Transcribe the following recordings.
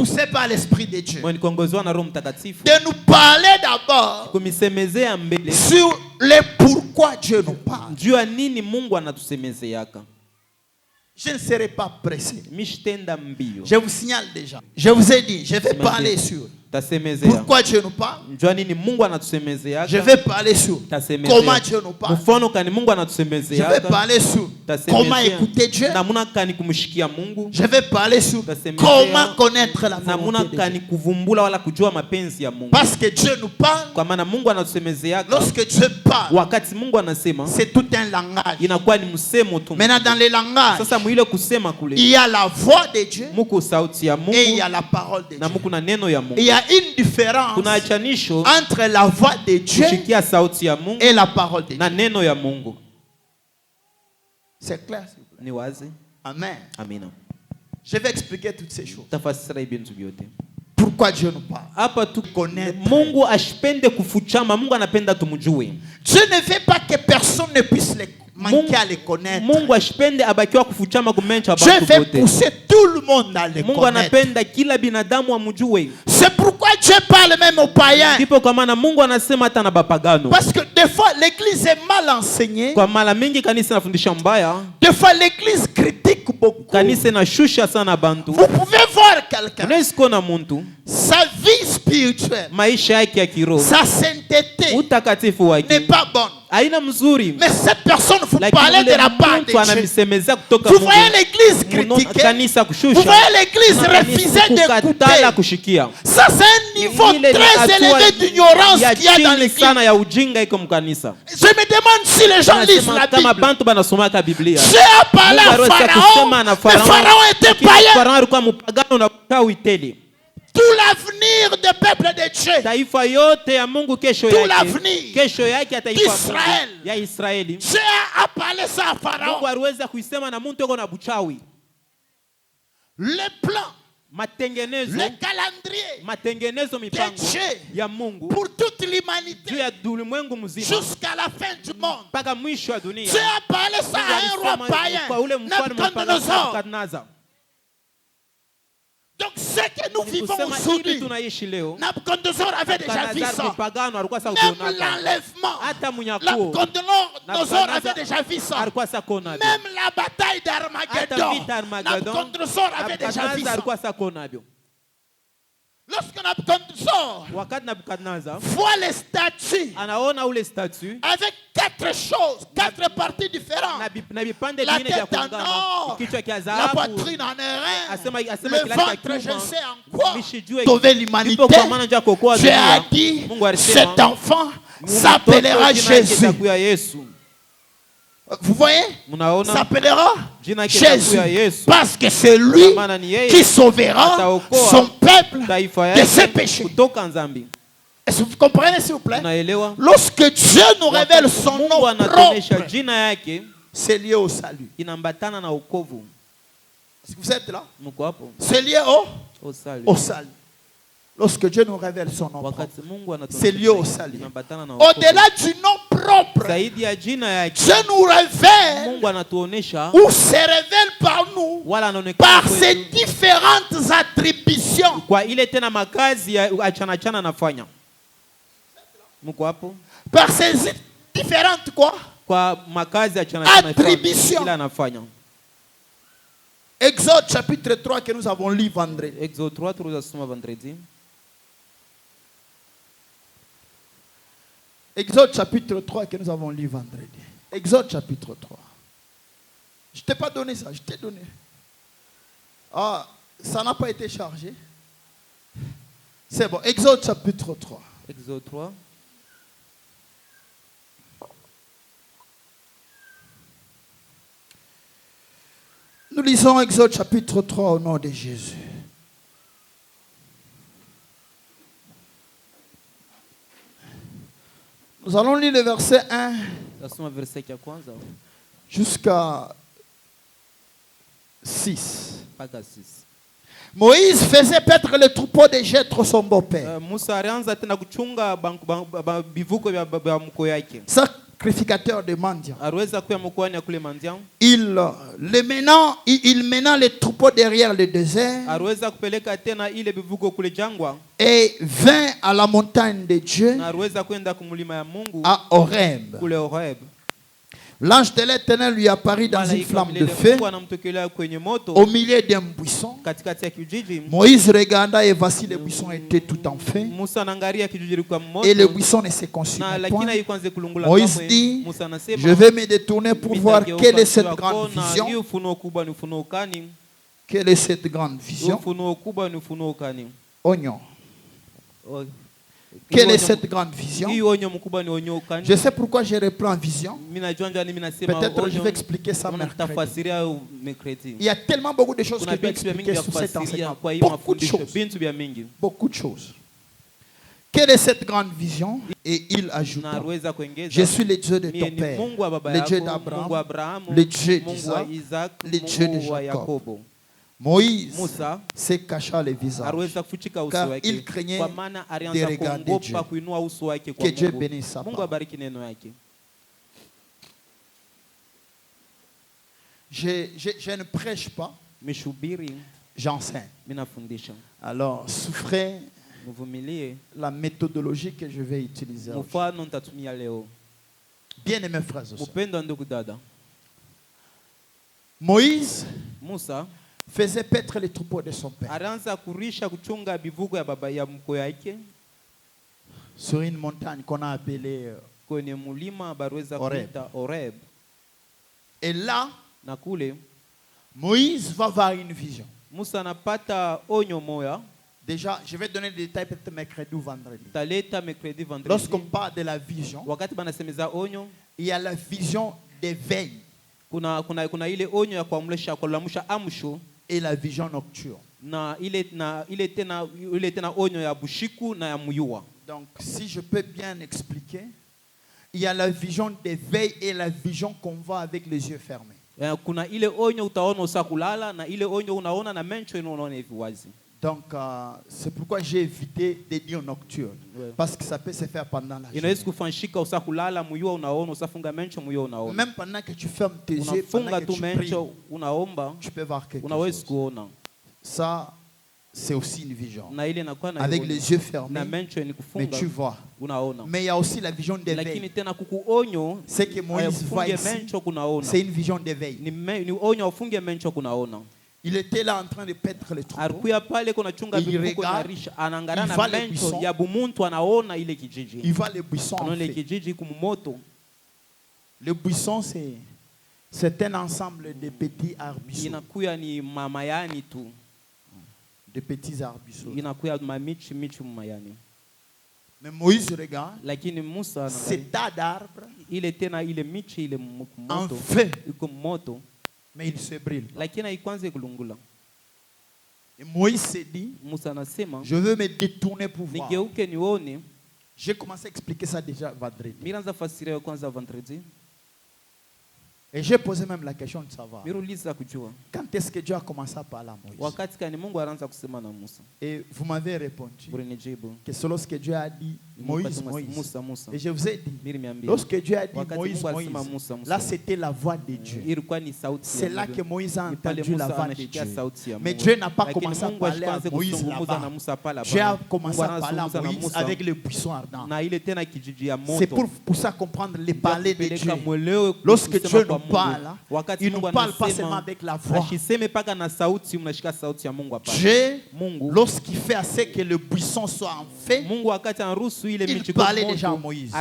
poussés par l'Esprit de Dieu, de nous parler d'abord sur le pourquoi Dieu nous parle. Je ne serai pas pressé. Je vous signale déjà. Je vous ai dit, je vais parler sur pourquoi Dieu nous parle. Je vais parler sur comment Dieu nous parle. Je vais parler sur comment écouter Dieu. Je vais parler sur comment connaître la volonté de Dieu. Parce que Dieu nous parle. Lorsque Dieu parle, c'est tout un langage. Maintenant dans les langages, il y a la voix de Dieu et il y a la parole de Dieu. Il y a une différence entre la voix de Dieu et la parole de Dieu. C'est clair, s'il vous plaît? Amen. Je vais expliquer toutes ces choses. Pourquoi Dieu nous parle? Connaître. Dieu ne veut pas que personne ne puisse manquer à les connaître. Dieu veut pousser tout le monde à les connaître. C'est pourquoi Dieu parle même aux païens. Parce que des fois l'église est mal enseignée. Des fois l'église critique beaucoup. Vous pouvez voir quelqu'un, sa vie spirituelle, sa sainteté n'est pas bonne. Mais cette personne, vous parlez de la part de Dieu. Vous voyez l'église critiquée. Vous voyez l'église refuser d'écouter. Ça c'est un niveau très élevé d'ignorance qu'il y a dans l'église. Je me demande si les gens lisent la Bible. Dieu a parlé à Pharaon, mais Pharaon était païen. Tout l'avenir du peuple de Dieu, tout l'avenir d'Israël, Dieu a parlé ça à Pharaon. Le plan, le calendrier de Dieu pour toute l'humanité jusqu'à la fin du monde. Dieu a parlé ça à un roi païen, Nabucodonosor. Donc ce que nous vivons aujourd'hui, Nabucodonosor avait déjà vu ça. Même l'enlèvement, Nabucodonosor avait déjà vu ça. Même la bataille d'Armageddon, Nabucodonosor avait déjà vu ça. Lorsque Nabucodonosor voit les statues avec 4 choses, 4 parties différentes, la tête en or, la poitrine en airain, le ventre je sais en quoi, sauver l'humanité, Dieu a dit, cet enfant s'appellera Jésus. Vous voyez? S'appellera Jésus. Parce que c'est lui qui sauvera son peuple de ses péchés. Est-ce que vous comprenez, s'il vous plaît? Lorsque Dieu nous révèle son nom propre, c'est lié au salut. Est-ce que vous êtes là? C'est lié au salut. Lorsque Dieu nous révèle son nom propre, c'est lié au salut. Au-delà du nom propre, Dieu nous révèle ou se révèle par nous par ses différentes attributions. Par ses différentes quoi? Attributions. Exode chapitre 3 que nous avons lu vendredi. Exode 3 vendredi. Exode chapitre 3 que nous avons lu vendredi. Exode chapitre 3. Je ne t'ai pas donné ça, je t'ai donné. Ah, ça n'a pas été chargé. C'est bon, Exode chapitre 3. Exode 3. Nous lisons Exode chapitre 3 au nom de Jésus. Nous allons lire le verset 1 jusqu'à 6. Moïse faisait paître le troupeau de Jéthro, son beau-père. sacrificateur de mendiants. Il mena les troupeaux derrière le désert et vint à la montagne de Dieu à Horeb. L'ange de l'Éternel lui apparut dans une flamme de feu au milieu d'un buisson. Moïse regarda et voici le buisson était tout en feu et le buisson ne se consumait point. Moïse dit, je vais me détourner pour voir quelle est cette grande vision. Quelle est cette grande vision? Oignon. Quelle est cette grande vision? Je sais pourquoi je reprends vision. Peut-être je vais expliquer ça mercredi. Il y a tellement beaucoup de choses que je peux expliquer sur cet enseignement. Beaucoup de choses. Quelle est cette grande vision? Et il ajouta, je suis le Dieu de ton père, le Dieu d'Abraham, le Dieu d'Isaac, le Dieu de Jacob. Moïse se cacha le visage car il craignait de regarder Dieu. Que Dieu bénisse sa parole. Je ne prêche pas, j'enseigne. Alors souffrez la méthodologie que je vais utiliser. Bien aimés frères et sœurs, Moïse faisait paître les troupeaux de son père sur une montagne qu'on a appelée Horeb. Et là, Moïse va voir une vision. Déjà, je vais donner des détails peut-être mercredi ou vendredi. Lorsqu'on parle de la vision, il y a la vision d'éveil et la vision nocturne. Donc, si je peux bien expliquer, il y a la vision d'éveil et la vision qu'on voit avec les yeux fermés. Donc, c'est pourquoi j'ai évité de dire nocturne. Parce que ça peut se faire pendant la journée. Même pendant que tu fermes tes yeux, pendant que tu pries, tu peux voir quelque chose. Ça, c'est aussi une vision. Avec les yeux fermés, mais tu vois. Mais il y a aussi la vision d'éveil. Ce que Moïse voit ici, c'est une vision d'éveil. Il était là en train de paître les troupeaux. Il regarde, il voit les buissons. Il voit les buissons en feu. Le buisson, c'est un ensemble de petits arbustos. De petits arbustos. Mais Moïse regarde, c'est tas d'arbres en feu. Mais il se brûle. Et Moïse s'est dit, je veux me détourner pour voir. J'ai commencé à expliquer ça déjà vendredi. Et j'ai posé même la question de savoir quand est-ce que Dieu a commencé à parler à Moïse. Et vous m'avez répondu que c'est lorsque Dieu a dit Moïse, Moïse. Et je vous ai dit, lorsque Dieu a dit Moïse, Moïse, là c'était la voix de Dieu. C'est là que Moïse a entendu la voix de Dieu. Mais Dieu n'a pas commencé à parler à Moïse là-bas. Dieu a commencé à parler à Moïse avec le buisson ardent. C'est pour ça comprendre les parler de Dieu. Lorsque Dieu nous parle, il ne nous parle pas seulement avec la voix. Dieu, lorsqu'il fait assez que le buisson soit en feu, il parlait déjà à Moïse.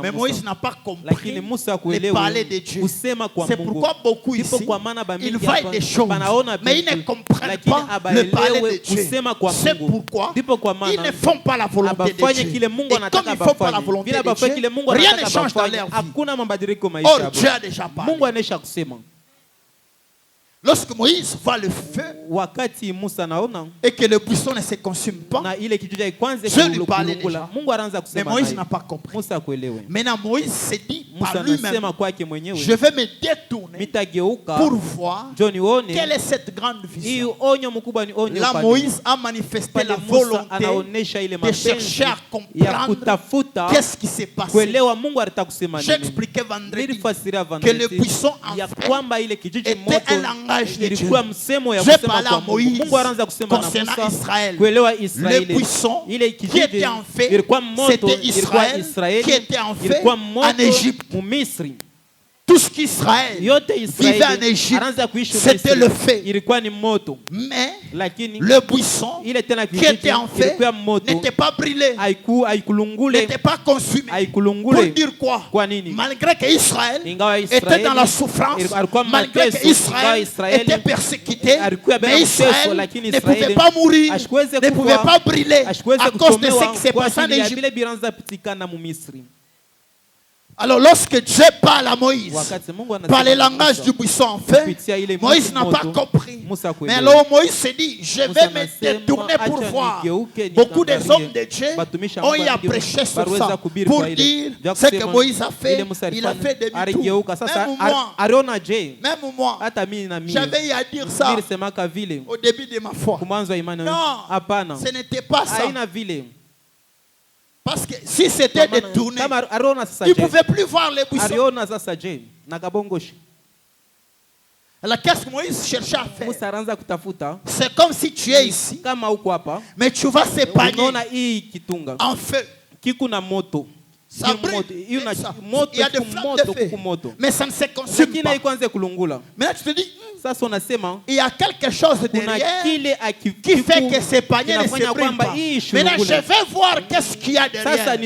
Mais Moïse n'a pas compris le parler de Dieu. C'est pourquoi beaucoup ici, ils voient des choses, mais ils ne comprennent pas le parler de Dieu. C'est pourquoi ils ne font pas la volonté de Dieu. Et comme ils ne font pas la volonté de Dieu, rien ne change dans leur vie. Or, Dieu a déjà parlé. Lorsque Moïse voit le feu et que le buisson ne se consume pas, Dieu lui parlait déjà. Mais Moïse n'a pas compris. Maintenant Moïse s'est dit, par lui-même, je vais me détourner pour voir quelle est cette grande vision. Là, Moïse a manifesté la volonté de chercher à comprendre qu'est-ce qui s'est passé. J'ai expliqué vendredi que le buisson était un langage de Dieu. J'ai parlé à Moïse concernant Israël. Le buisson qui était en fait, c'était Israël qui était en fait en Égypte. Tout ce qu'Israël vivait en Égypte, c'était le feu. Mais le buisson qui était en feu n'était pas brûlé, n'était pas consumé. Pour dire quoi? Malgré qu'Israël était dans la souffrance, malgré qu'Israël était persécuté, mais Israël ne pouvait pas mourir, ne pouvait pas brûler à cause de ce qui s'est passé en Égypte. Alors lorsque Dieu parle à Moïse par le langage du buisson en feu, Moïse n'a pas compris. Mais alors Moïse s'est dit, je vais me détourner pour voir. Beaucoup des hommes de Dieu ont eu à prêcher sur ça pour dire ce que Moïse a fait. Il a fait demi-tour. Même moi, j'avais eu à dire ça au début de ma foi. Non, ce n'était pas ça. Parce que si c'était détourné, il ne pouvait plus voir les buissons. Alors qu'est-ce que Moïse cherchait à faire? C'est comme si tu es ici, mais tu vas s'épanouir en feu. Ça brûle. Il y a des flammes de feu, mais ça ne se consume pas. Maintenant tu te dis, il y a quelque chose derrière qui fait que ces paniers ne se brûlent pas. Maintenant je vais voir qu'est-ce qu'il y a derrière.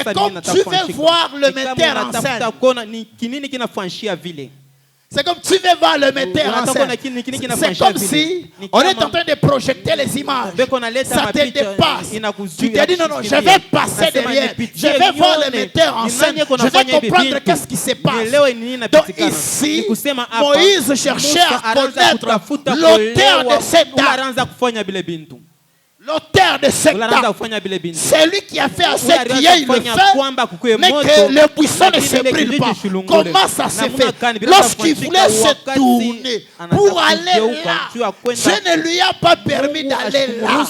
C'est comme tu veux voir le metteur en scène. C'est comme tu veux voir le metteur en scène. C'est comme si on est en train de projeter les images. Ça te dépasse. Tu te dis non, non, je vais passer derrière. Je vais voir le metteur en scène. Je vais comprendre qu'est-ce qui se passe. Donc ici, Moïse cherchait à connaître l'auteur de cet acte. L'auteur de cet acte, c'est lui qui a fait à ce qu'il y ait le feu, mais que le buisson ne se brûle pas. Comment ça se fait? Lorsqu'il voulait se tourner pour aller là, Dieu ne lui a pas permis d'aller là.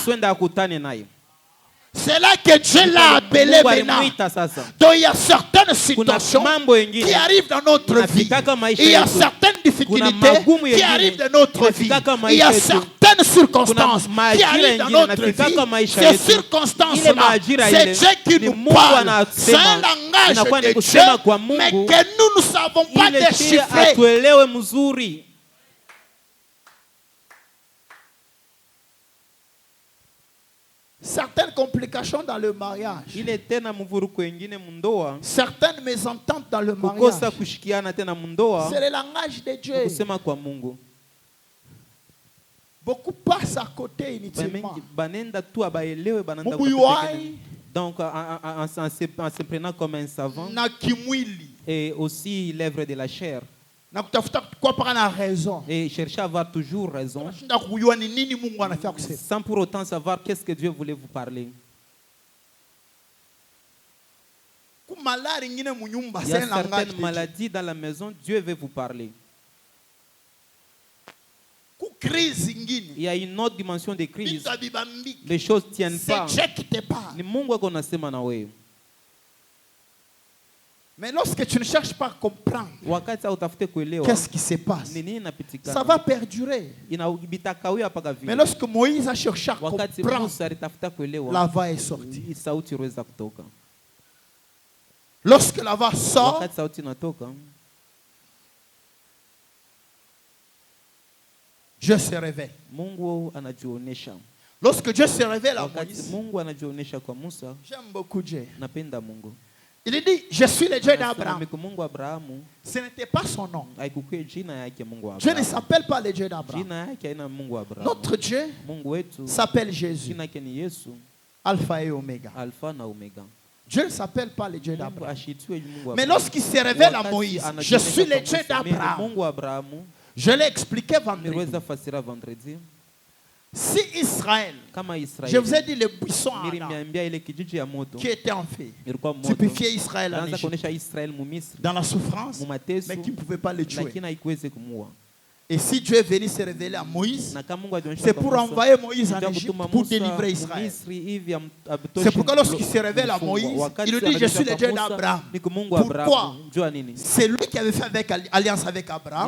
C'est là que Dieu l'a appelé maintenant. Donc il y a certaines situations qui arrivent dans notre vie. Il y a certaines difficultés qui arrivent dans notre vie. Il y a certaines circonstances qui arrivent dans notre vie. Ces circonstances-là, c'est Dieu qui nous parle. C'est un langage de Dieu, mais que nous ne savons pas déchiffrer. Certaines complications dans le mariage. Certaines mésententes dans le mariage. C'est le langage de Dieu. Beaucoup passent à côté inutilement. Donc, en se prenant comme un savant, et aussi l'œuvre de la chair. Et chercher à avoir toujours raison, sans pour autant savoir qu'est-ce que Dieu voulait vous parler. Il y a certaines maladies dans la maison, Dieu veut vous parler. Il y a une autre dimension de crise. Les choses ne tiennent pas. Mais lorsque tu ne cherches pas à comprendre qu'est-ce qui se passe, ça va perdurer. Mais lorsque Moïse a cherché à comprendre, la voix est sortie. Lorsque la voix sort, Dieu se révèle. Lorsque Dieu se révèle à Moïse, j'aime beaucoup Dieu. Il dit, je suis le Dieu d'Abraham. Ce n'était pas son nom. Dieu ne s'appelle pas le Dieu d'Abraham. Notre Dieu s'appelle Jésus. Alpha et Oméga. Dieu ne s'appelle pas le Dieu d'Abraham. Mais lorsqu'il se révèle à Moïse, je suis le Dieu d'Abraham. Je l'ai expliqué vendredi. Si Israël, je vous ai dit les buissons qui étaient en feu, typifiaient Israël en Égypte, dans la souffrance, mais qui ne pouvaient pas le tuer. Et si Dieu est venu se révéler à Moïse, c'est pour envoyer Moïse en Égypte pour délivrer Israël. C'est pourquoi lorsqu'il se révèle à Moïse, il lui dit, je suis le Dieu d'Abraham. Pourquoi? C'est lui qui avait fait alliance avec Abraham.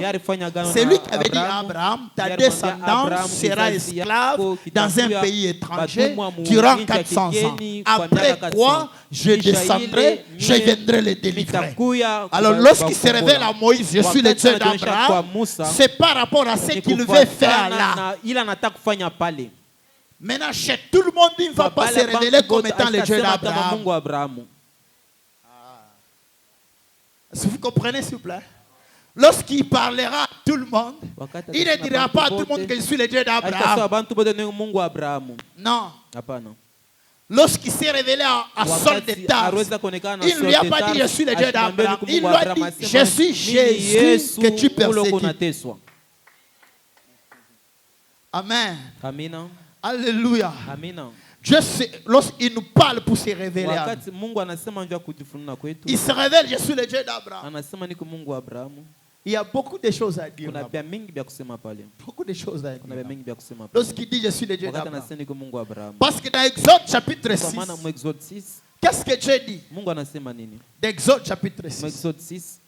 C'est lui qui avait dit à Abraham, ta descendance sera esclave dans un pays étranger durant 400 ans. Après quoi, je descendrai, je viendrai les délivrer. Alors lorsqu'il se révèle à Moïse, je suis le Dieu d'Abraham, c'est par rapport à ce qu'il veut faire là. Maintenant, chez tout le monde, il ne va pas se révéler comme étant le Dieu d'Abraham. Si vous comprenez, s'il vous plaît. Lorsqu'il parlera à tout le monde, il ne dira pas à tout le monde que je suis le Dieu d'Abraham. Non. Lorsqu'il s'est révélé à Saul de Tarse, il ne lui a pas dit je suis le Dieu d'Abraham. Il lui a dit je suis Jésus que tu persécutes. Amen. Alléluia. Dieu, lorsqu'il nous parle pour se révéler, il se révèle, je suis le Dieu d'Abraham. Il y a beaucoup de choses à dire. Beaucoup de choses à dire. Lorsqu'il dit je suis le Dieu d'Abraham. Parce que dans Exode chapitre 6, qu'est-ce que Dieu dit? Dans Exode chapitre 6,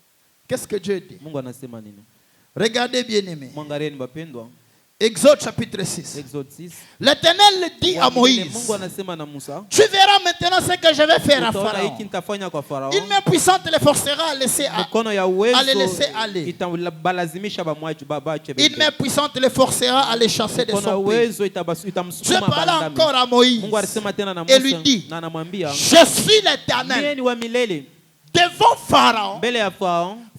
qu'est-ce que Dieu dit? Regardez bien aimé. Exode chapitre 6. L'Éternel dit à Moïse, tu verras maintenant ce que je vais faire à Pharaon. Une main puissante les forcera à les laisser aller. Une main puissante les forcera à les chasser de son pays. Dieu parle encore à Moïse et lui dit, je suis l'Éternel. Devant Pharaon,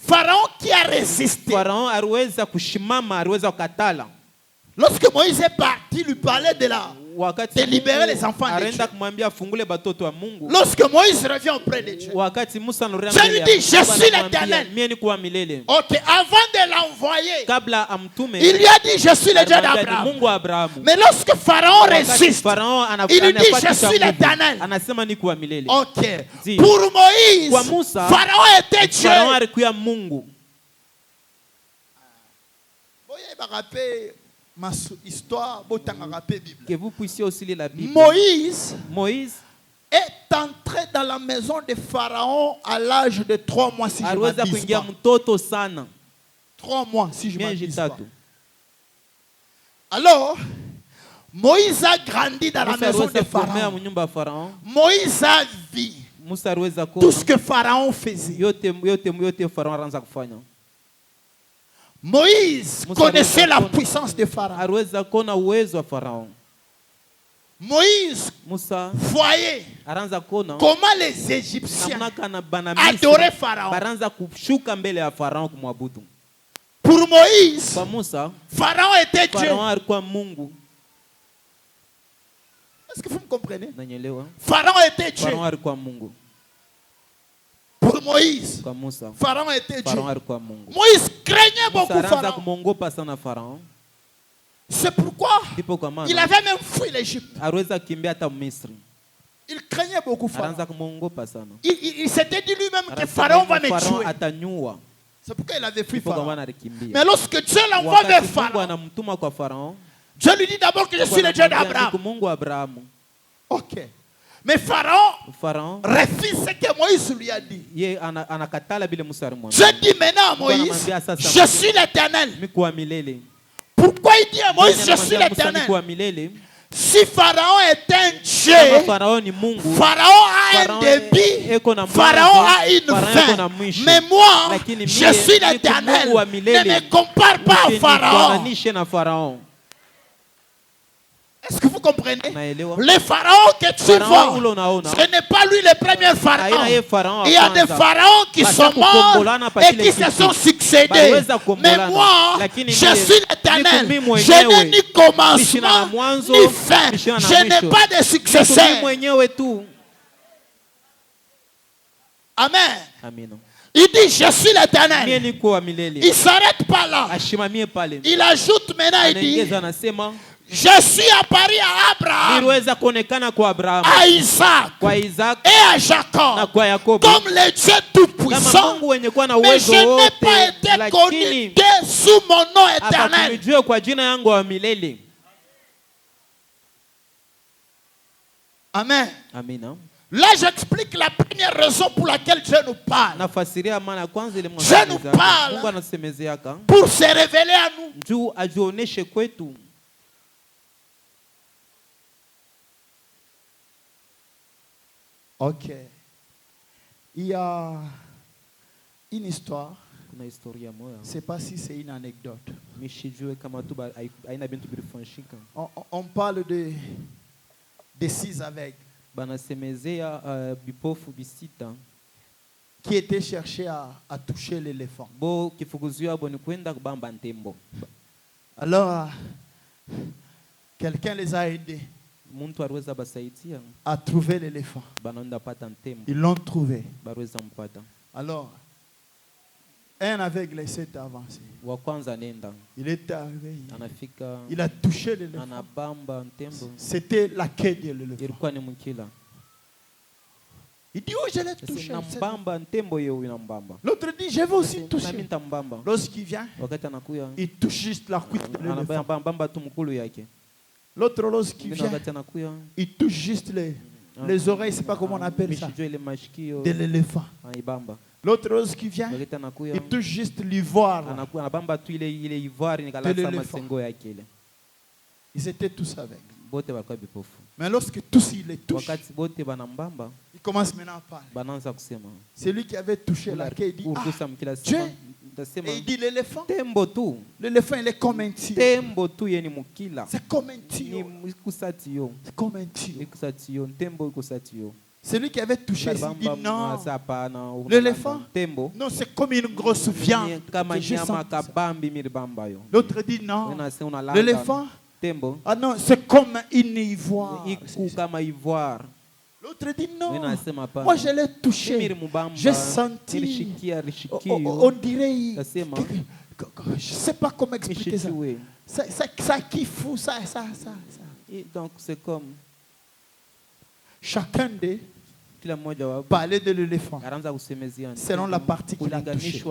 Pharaon qui a résisté. Lorsque Moïse est parti, lui parlait de libérer les enfants de Dieu. Lorsque Moïse revient auprès de Dieu, Dieu lui dit, je suis l'Éternel. Ok, avant de l'envoyer, il lui a dit, je suis le Dieu d'Abraham. Mais lorsque Pharaon résiste, il lui dit, je suis l'Éternel. Ok, pour Moïse, Pharaon était Dieu. Ma histoire, que vous puissiez aussi lire la Bible. Moïse est entré dans la maison de Pharaon à l'âge de 3 mois, si je ne m'abuse pas. 3 mois, si je ne m'abuse pas. Alors, Moïse a grandi dans la maison de Pharaon. Moïse a vu tout ce que Pharaon faisait. Moïse connaissait la puissance de Pharaon. Moïse voyait comment les Égyptiens adoraient Pharaon. Pour Moïse, Pharaon était Dieu. Est-ce que vous me comprenez? Pharaon était Dieu. Pour Moïse, Pharaon était Dieu. Moïse craignait beaucoup Pharaon. C'est pourquoi il avait même fui l'Égypte. Il craignait beaucoup Pharaon. Il s'était dit lui-même que Pharaon va me tuer. C'est pourquoi il avait fui Pharaon. Mais lorsque Dieu l'envoie vers Pharaon, Dieu lui dit d'abord que je suis le Dieu d'Abraham. Ok. Mais Pharaon refuse ce que Moïse lui a dit. Dieu dit maintenant à Moïse, je suis l'Éternel. Pourquoi il dit à Moïse, je suis l'Éternel? Si Pharaon est un Dieu, Pharaon a un débit, Pharaon a une fin. Mais moi, je suis l'Éternel. Ne me compare pas à Pharaon. Est-ce que vous comprenez? Les pharaons que tu vois, ce n'est pas lui le premier pharaon. Il y a des pharaons qui sont morts et qui se sont succédés. Mais moi, je suis l'Éternel. Je n'ai ni commencement ni fin. Je n'ai pas de successeur. Amen. Il dit, je suis l'Éternel. Il ne s'arrête pas là. Il ajoute maintenant, il dit, Je suis apparu à Abraham, à Isaac et à Jacob comme le Dieu tout-puissant, mais je n'ai pas été connu que sous mon nom éternel. Amen. Là, j'explique la première raison pour laquelle Dieu nous parle. Dieu nous parle pour se révéler à nous. Ok. Il y a une histoire. Je ne sais pas si c'est une anecdote. On parle de 6 aveugles qui étaient cherchés à toucher l'éléphant. Alors, quelqu'un les a aidés à trouver l'éléphant. Ils l'ont trouvé. Alors, un aveugle s'est avancé. Il est arrivé. Il a touché l'éléphant. C'était la queue de l'éléphant. Il dit, oh, je l'ai touché. L'autre dit, je vais aussi toucher. Lorsqu'il vient, il touche juste la queue de l'éléphant. L'autre, lorsqu'il vient, il touche juste les oreilles, je ne sais pas comment on appelle ça, de l'éléphant. L'autre, lorsqu'il vient, il touche juste l'ivoire de l'éléphant. Ils étaient tous avec. Mais lorsque tous ils les touchent, ils commencent maintenant à parler. C'est lui qui avait touché la queue, il dit, ah, Dieu. Et il dit l'éléphant. L'éléphant, il est comme un tigre. C'est comme un tigre. C'est comme un tigre. C'est lui qui avait touché, il dit non. L'éléphant, non, c'est comme une grosse viande. L'autre dit non. L'éléphant, ah non, c'est comme une ivoire. L'autre dit non. Moi je l'ai touché. J'ai senti. On dirait. Je ne sais pas comment expliquer ça. Ça kiffe, ça. Et donc c'est comme. Chacun d'eux parlait de l'éléphant selon la partie qu'il a touchée.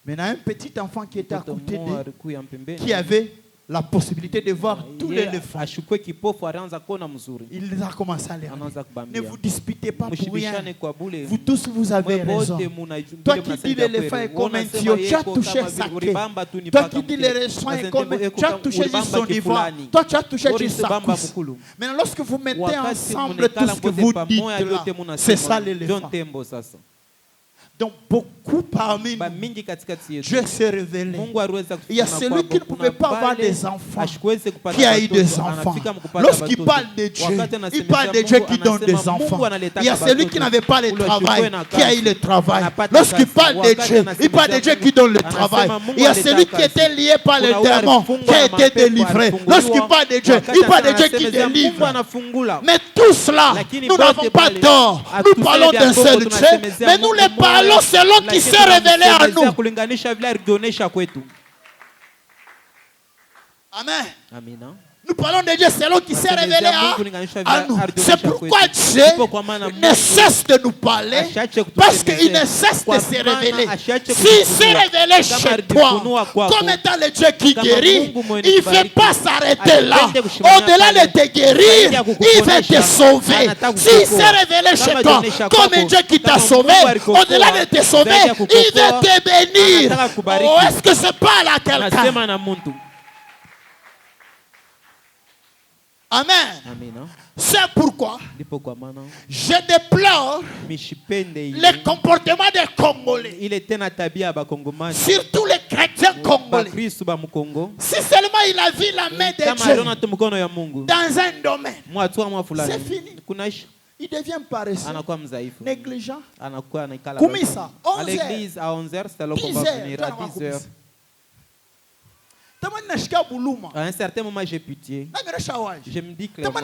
Maintenant, un petit enfant qui était à côté d'eux, qui avait la possibilité de voir tous les éléphants. Il a commencé à les regarder. Ne vous disputez pas pour rien. Vous tous, vous avez raison. Toi qui dis l'éléphant est comme un tuyau, tu as touché sa queue. Toi qui dis l'éléphant est comme un tuyau, tu as touché juste son ivoire. Toi, tu as touché juste sa couche. Maintenant, lorsque vous mettez ensemble tout ce que vous dites là, c'est ça l'éléphant. Donc beaucoup parmi nous, Dieu s'est révélé. Il y a celui qui ne pouvait pas avoir des enfants, qui a eu des enfants. Lorsqu'il parle de Dieu, il parle de Dieu qui donne des enfants. Il y a celui qui n'avait pas le travail, qui a eu le travail. Lorsqu'il parle de Dieu, il parle de Dieu qui donne le travail. Il y a celui qui était lié par le démon, qui a été délivré. Lorsqu'il parle de Dieu, il parle de Dieu qui délivre. Mais tout cela, nous n'avons pas tort. Nous parlons d'un seul Dieu, mais nous les parlons selon qui s'est révélé à nous. Amen. Nous parlons de Dieu selon qui s'est révélé à nous. C'est pourquoi Dieu ne cesse de nous parler, parce qu'il ne cesse de se révéler. S'il s'est révélé chez toi comme étant le Dieu qui guérit, il ne fait pas s'arrêter là. Au-delà de te guérir, il veut te sauver. S'il s'est révélé chez toi comme un Dieu qui t'a sauvé, au-delà de te sauver, il veut te bénir. Oh, est-ce que c'est pas là quelqu'un? Amen. C'est pourquoi je déplore le comportement des Congolais, surtout les chrétiens congolais. Si seulement il a vu la main de Dieu dans un domaine, c'est fini. Il devient paresseux, négligent. Comment ça? À l'église à 11h, c'est alors qu'on va venir à 10h. À un certain moment, j'ai pitié. Je me dis clairement.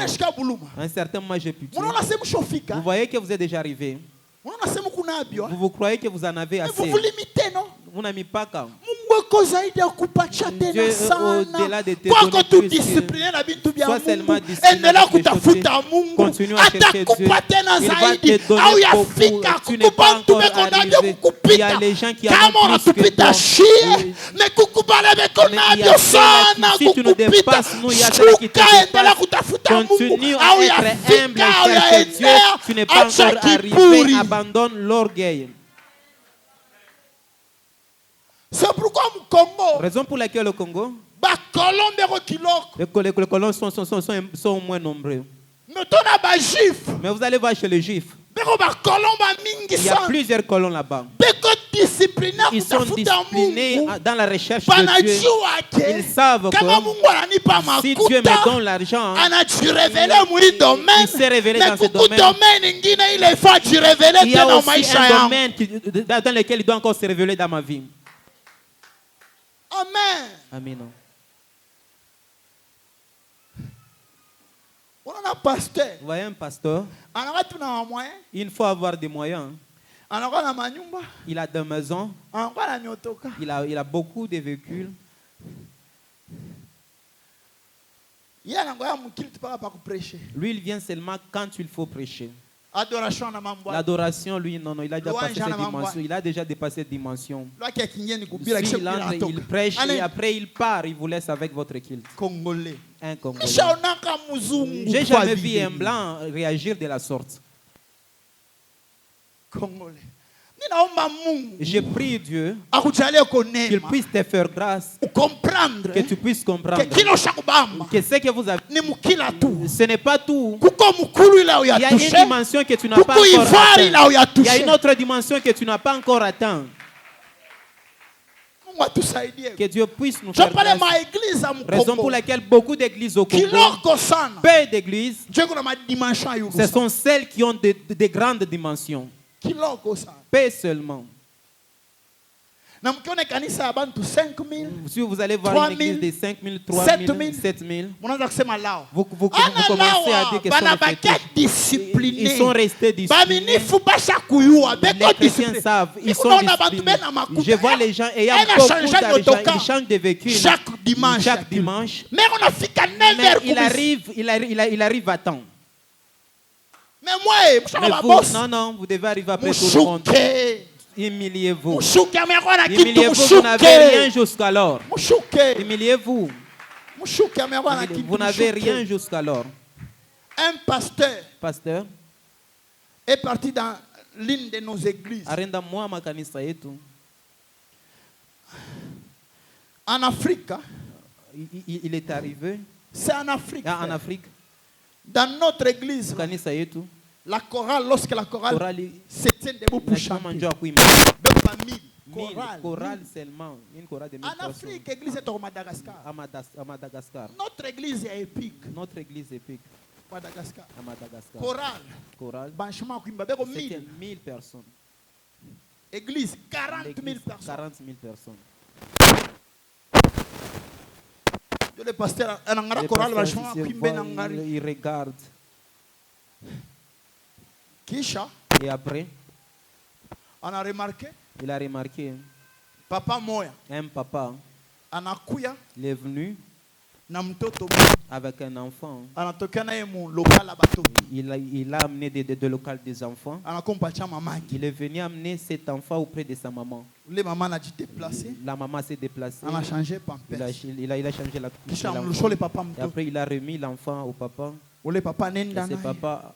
À un certain moment, j'ai pitié. Vous voyez que vous êtes déjà arrivé. Vous croyez que vous en avez assez. Vous vous limitez, non? Vous n'avez pas qu'à. Dieu au-delà de tes données plus que sois seulement discipliné avec les choses de Dieu. Continue à chercher Dieu. Il va te donner beaucoup. Tu n'es pas encore arrivé. Il y a les gens qui ont plus que toi. Si tu nous dépasses, nous, il y a ceux qui te dépassent. Continue à être humble et chercher Dieu. Tu n'es pas encore arrivé. Abandonne l'orgueil. C'est pourquoi le Congo. Raison pour laquelle le Congo. Les colons sont moins nombreux. Mais vous allez voir chez les Juifs. Il y a plusieurs colons là-bas. Ils sont disciplinés dans la recherche de Dieu. Ils savent que si Dieu me donne l'argent, il s'est révélé dans ce domaine. Il y a aussi un domaine dans lequel il doit encore se révéler dans ma vie. Amen. Amen. Vous voyez un pasteur, il faut avoir des moyens. Il a des maisons, il a beaucoup de véhicules. Lui, il vient seulement quand il faut prêcher. L'adoration, lui, non, il a déjà passé cette dimension. Il a déjà dépassé cette dimension. Il prêche et après il part. Il vous laisse avec votre culte. Un Congolais. J'ai jamais vu un blanc réagir de la sorte. J'ai prié Dieu qu'il puisse te faire grâce, que tu puisses comprendre que ce que vous avez, ce n'est pas tout. Il y a une dimension que tu n'as pas encore atteint. Il y a une autre dimension que tu n'as pas encore atteint. Que Dieu puisse nous faire grâce. Raison pour laquelle beaucoup d'églises au Congo, peu d'églises, ce sont celles qui ont de grandes dimensions. Peu seulement. Si vous allez voir une église de 5 000, 3 000, 7 000, vous commencez à dire que ils sont restés disciplinés. Les chrétiens savent, ils sont disciplinés. Je vois les gens et il y a beaucoup d'argent, ils changent de véhicule chaque dimanche. Mais il arrive à temps. Mais non, vous devez arriver après tout le monde. Humiliez-vous. Humiliez-vous, vous n'avez rien jusqu'alors. Humiliez-vous. Vous n'avez rien jusqu'alors. Un pasteur est parti dans l'une de nos églises. En Afrique. Il est arrivé. C'est en Afrique. En Afrique. Dans notre église, la chorale, lorsque la chorale se tient debout pour chanter, chorale seulement, une chorale de 1000 personnes. En Afrique, l'église est au Madagascar. À Madagascar. Notre église est épique. Notre église est épique. Madagascar. À Madagascar. Chorale. C'était 1000 personnes. Église, 40 000 personnes. 40 000 personnes. Le pasteur, il regarde. Et après, on a remarqué. Il a remarqué. Papa Moya. Un papa. Il est venu avec un enfant. Il a amené de local des enfants. Il est venu amener cet enfant auprès de sa maman. La maman s'est déplacée. Il a changé la couche. Et après, il a remis l'enfant au papa. Et ce papa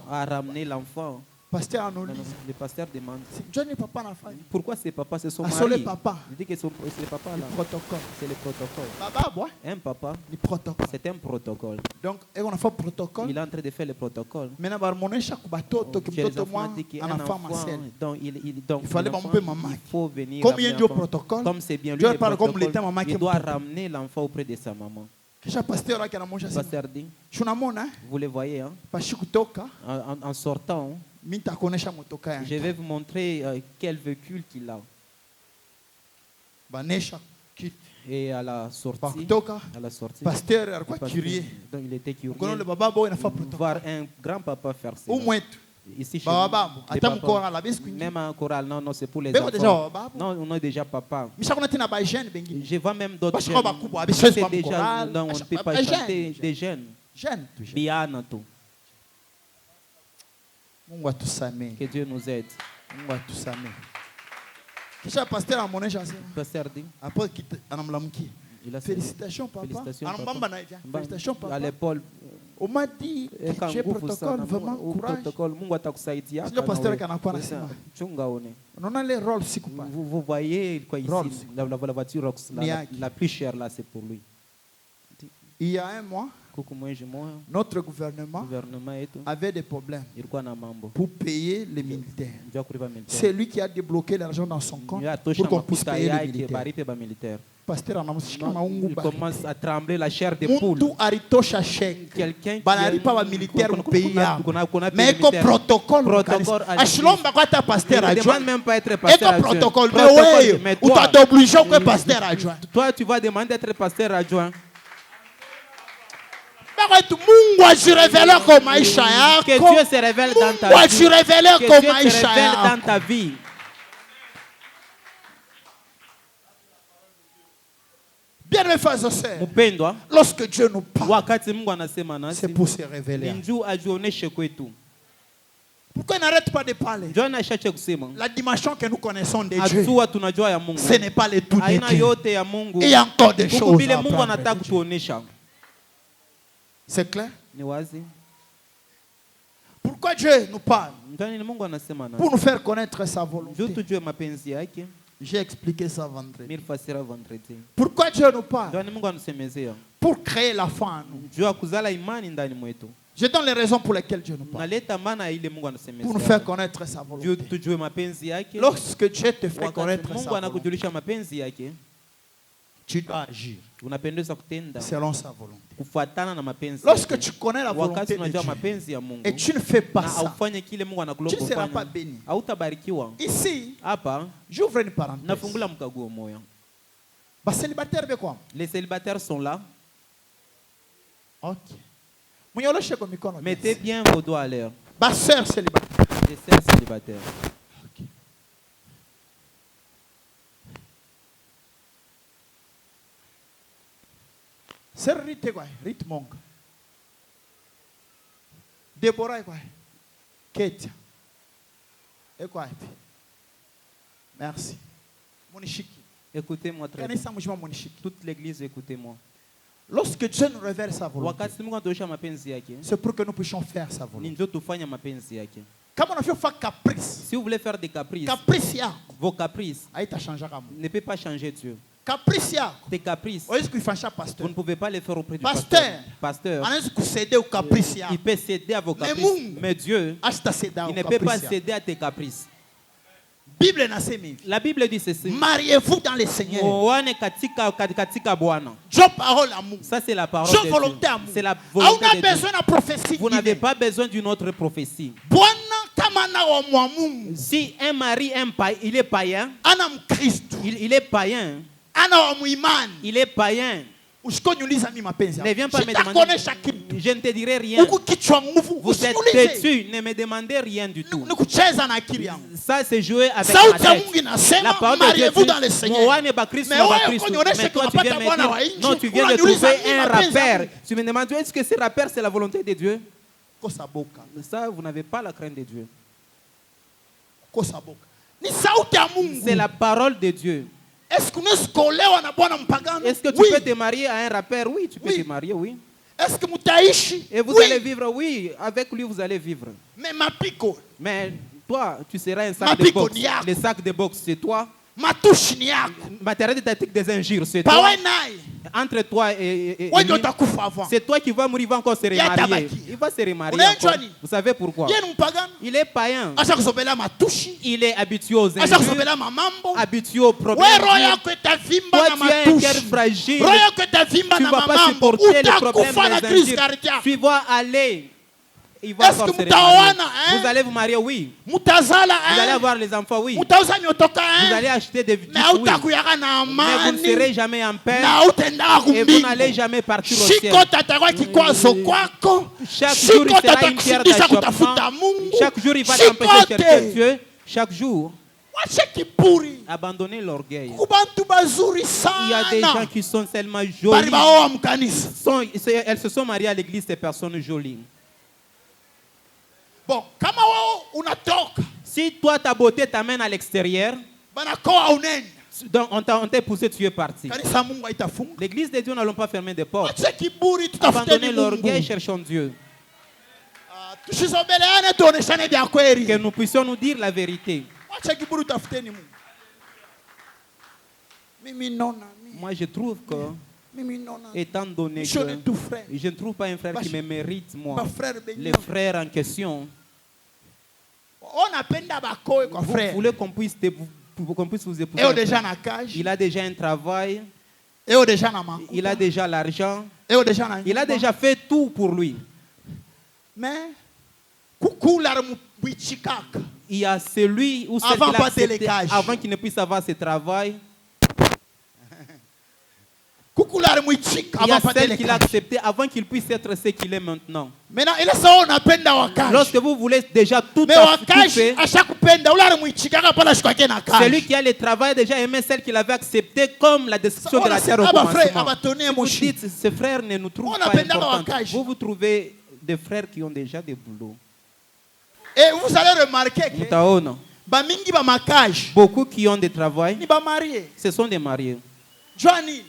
a ramené l'enfant. Le pasteur demande pourquoi ces papas se sont mariés. Il dit que c'est le papa là. C'est le protocole. Un papa, c'est un protocole. Donc, on a fait le protocole. Il est en train de faire le protocole. Maintenant, il faut venir. Comme c'est bien lui, il doit ramener l'enfant auprès de sa maman. Pasteur dit, vous le voyez, hein? En sortant, je vais vous montrer quel véhicule qu'il a. Et à la sortie, pasteur, il était curieux. Voir un grand-papa faire ça. Ici chez nous, même en chorale, non, c'est pour les enfants. Non, on est déjà papa. Je vois même d'autres jeunes. C'est déjà, non, on ne peut pas chanter des jeunes. Bien tout. Que Dieu nous aide. Pasteur dit. Félicitations, papa. Félicitations, papa. À l'épaule. On m'a dit que tu es protocole, vraiment courage. Le pasteur qui on a les rôles si vous voyez quoi ici, la voiture Rox, la plus chère là, c'est pour lui. Il y a un mois, notre gouvernement avait des problèmes pour payer les militaires. C'est lui qui a débloqué l'argent dans son compte pour qu'on puisse payer les militaires. Il commence à trembler la chair des poules. Quelqu'un qui a militaire au pays. Mais comme protocole, il ne demande même pas être pasteur adjoint. Mais toi, tu vas demander d'être pasteur adjoint. Que Dieu se révèle dans ta vie. Que Dieu se révèle dans ta vie. Bien mes frères et sœurs, lorsque Dieu nous parle, c'est pour se révéler. Pourquoi il n'arrête pas de parler? La dimension que nous connaissons de Dieu, ce n'est pas le tout de Dieu. Il y a encore des choses à apprendre. C'est clair? Pourquoi Dieu nous parle? Pour nous faire connaître sa volonté. J'ai expliqué ça vendredi. Pourquoi Dieu nous parle? Pour créer la foi en nous. Je donne les raisons pour lesquelles Dieu nous parle. Pour nous faire connaître sa volonté. Lorsque Dieu te fait connaître sa volonté, tu dois agir selon sa volonté. Lorsque tu connais la volonté de Dieu et tu ne fais pas ça, tu ne seras pas béni. Ici, j'ouvre une parenthèse. Les célibataires sont là. Ok. Mettez bien vos doigts à l'air. Les sœurs célibataires. Okay. C'est rythme. Déborah est quoi? Kate. Et quoi? Merci. Monishiki. Écoutez-moi très bien. Toute l'église, écoutez-moi. Lorsque Dieu nous révèle sa volonté, c'est pour que nous puissions faire sa volonté. Si vous voulez faire des caprices, vos caprices ne peuvent pas changer Dieu. Tes caprices, vous ne pouvez pas les faire auprès du pasteur. Il peut céder à vos caprices, mais Dieu, il ne peut pas céder à tes caprices. La Bible dit ceci. Mariez-vous dans le Seigneur. Parole amour. Ça c'est la parole de volonté Dieu. Amour. C'est la volonté de Dieu. Prophétie. Vous n'avez pas besoin d'une autre prophétie. Si un mari il est païen, il est païen. Il est païen. Ne viens pas me demander. Je ne te dirai rien. Vous êtes têtu. Ne me demandez rien du tout. Ça, c'est jouer avec ma tête. La parole de Dieu dit, mais toi, tu viens me dire, non, tu viens de trouver un rappeur. Tu me demandes, est-ce que ce rappeur, c'est la volonté de Dieu? Ça, vous n'avez pas la crainte de Dieu. C'est la parole de Dieu. Est-ce que tu peux te marier à un rappeur? Oui, tu peux te marier, oui. Est-ce que et vous allez vivre? Oui, avec lui vous allez vivre. Mais toi, tu seras un sac de boxe. Le sac de boxe, c'est toi. Matériel de tactique des injures, c'est toi. Entre toi et lui, c'est toi qui vas mourir, il va encore se remarier. Il va se remarier encore. Vous savez pourquoi? Il est païen. Il est habitué aux injures, habitué aux problèmes. Toi, tu as un cœur fragile. Tu ne vas pas supporter les problèmes des injures. Tu vas aller il va encore se marier. Vous allez vous marier, oui. Vous allez avoir les enfants, oui. Vous allez acheter des vitres, oui. Mais vous ne serez jamais en paix. Et vous n'allez jamais partir au ciel. Chaque jour, il sera une pierre d'achoppement. Chaque jour, il va t'empêcher de chercher Dieu. Chaque jour. Abandonnez l'orgueil. Il y a des gens qui sont tellement jolis. Elles se sont mariées à l'église, ces personnes jolies. Bon, si toi ta beauté t'amène à l'extérieur, donc on t'a poussé, tu es parti. L'église de Dieu n'allons pas fermer des portes. Abandonnez l'orgueil, cherchons Dieu. Que nous puissions nous dire la vérité. Moi je trouve que, étant donné que je ne trouve pas un frère qui me mérite, moi, les frères en question, vous voulez qu'on puisse vous épouser. Il a déjà un travail, il a déjà l'argent, il a déjà fait tout pour lui. Mais il y a celui ou celle qui l'a accepté avant qu'il ne puisse avoir ce travail. Il y a celle qui l'a accepté avant qu'il puisse être ce qu'il est maintenant. Lorsque vous voulez déjà tout faire, celui qui a le travail déjà aimé celle qu'il avait acceptée comme la destruction de la terre au commencement. Vous dites, ces frères ne nous trouvent pas importants. Vous trouvez des frères qui ont déjà des boulots. Et vous allez remarquer que beaucoup qui ont des travail, ce sont des mariés.